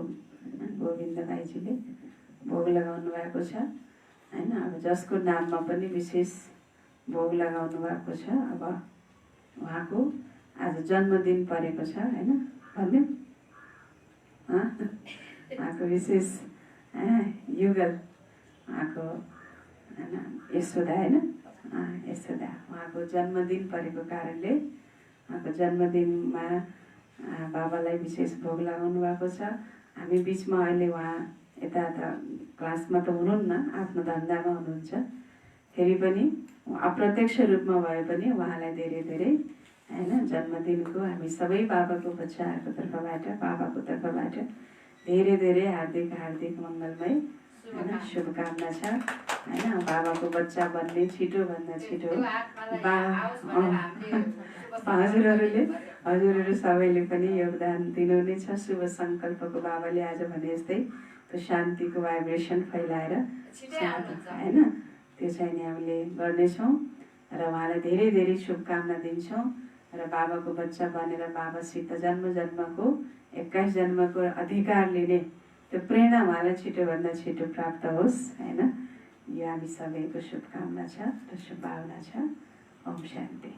गोविन्द भाइजीले भोग लगाउनु भएको छ हैन। अब जसको नाममा पनि विशेष भोग लगाउनु भएको छ, अब उहाँको आज जन्मदिन परेको छ हैन। भन्यो उहाँको विशेष युगल उहाँको हैन यशोदा हैन, यशोदा उहाँको जन्मदिन परेको कारणले उहाँको जन्मदिनमा बाबालाई विशेष भोग लगाउनु भएको छ। हामी बिचमा अहिले उहाँ यता क्लासमा त हुनुहुन्न, आफ्नो धन्दामा हुनुहुन्छ। फेरि पनि अप्रत्यक्ष रूपमा भए पनि उहाँलाई धेरै धेरै हैन जन्मदिनको हामी सबै बाबाको बच्चाहरूको तर्फबाट, बाबाको तर्फबाट धेरै धेरै हार्दिक हार्दिक मङ्गलमय हैन शुभकामना छ हैन। बाबाको बच्चा बन्ने छिटोभन्दा छिटो हजुरहरू सबैले पनि योगदान दिनु नै छ। शुभ सङ्कल्पको बाबाले आज भने जस्तै त्यो शान्तिको भाइब्रेसन फैलाएर हैन त्यो चाहिँ नि हामीले गर्नेछौँ र उहाँलाई धेरै धेरै शुभकामना दिन्छौँ। र बाबाको बच्चा बनेर बाबासित जन्म जन्मको 21 जन्मको अधिकार लिने त्यो प्रेरणा उहाँलाई छिटोभन्दा छिटो प्राप्त होस् हैन। यो हामी सबैको शुभकामना छ र शुभभावना छ। ओम शान्ति।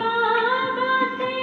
बाबा से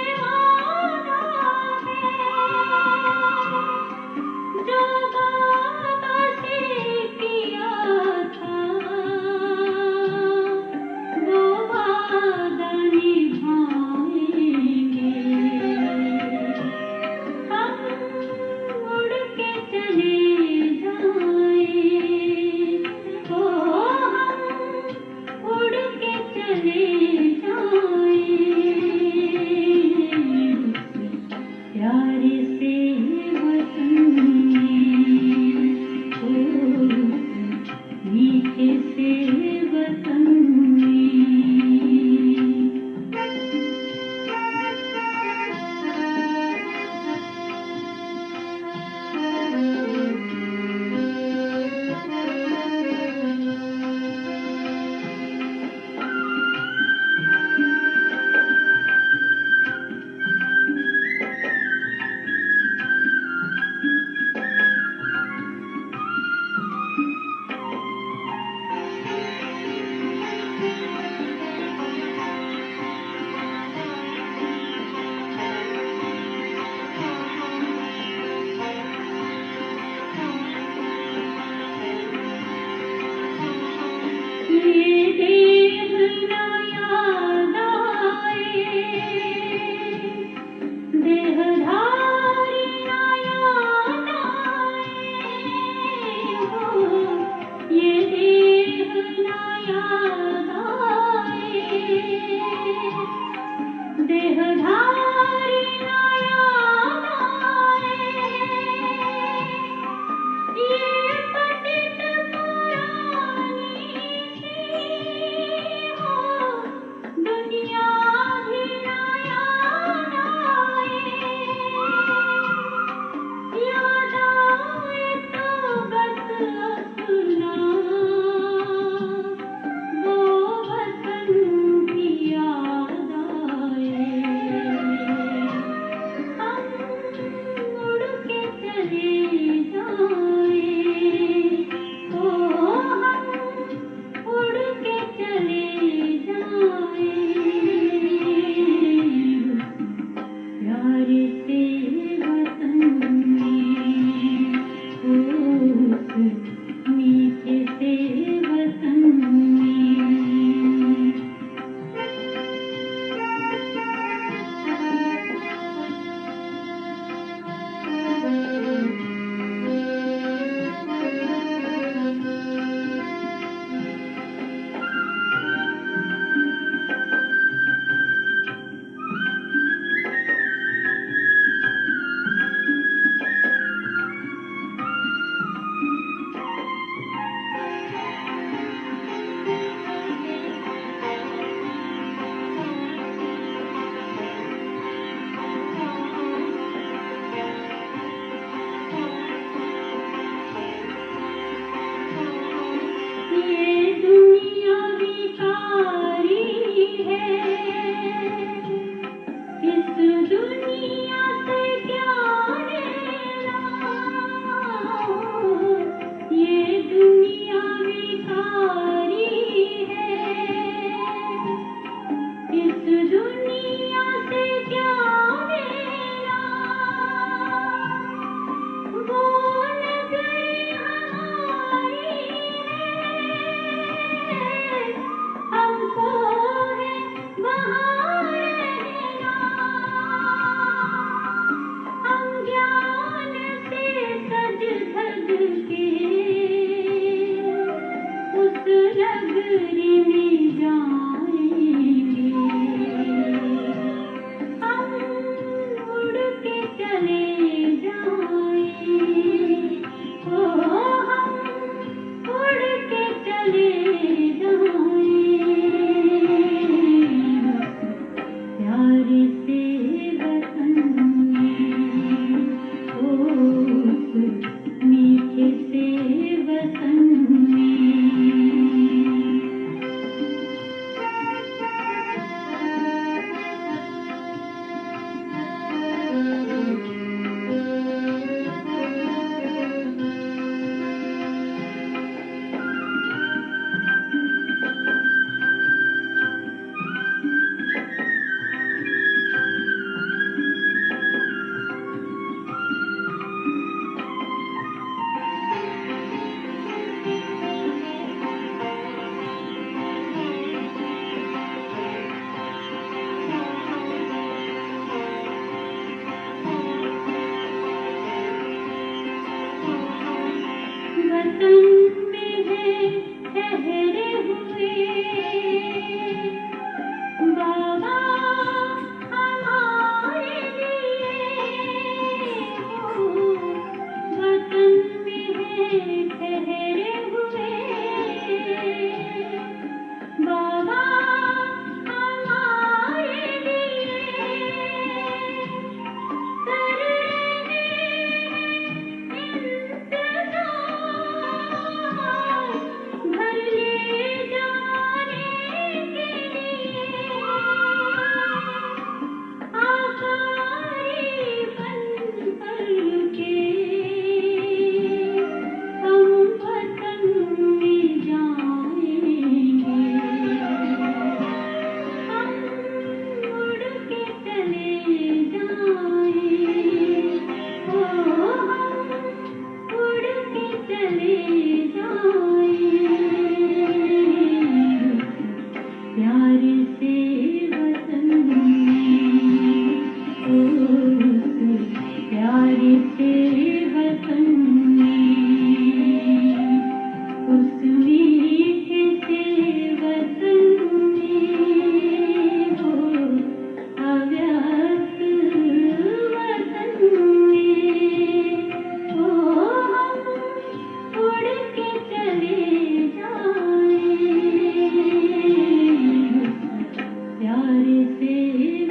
से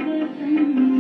वतन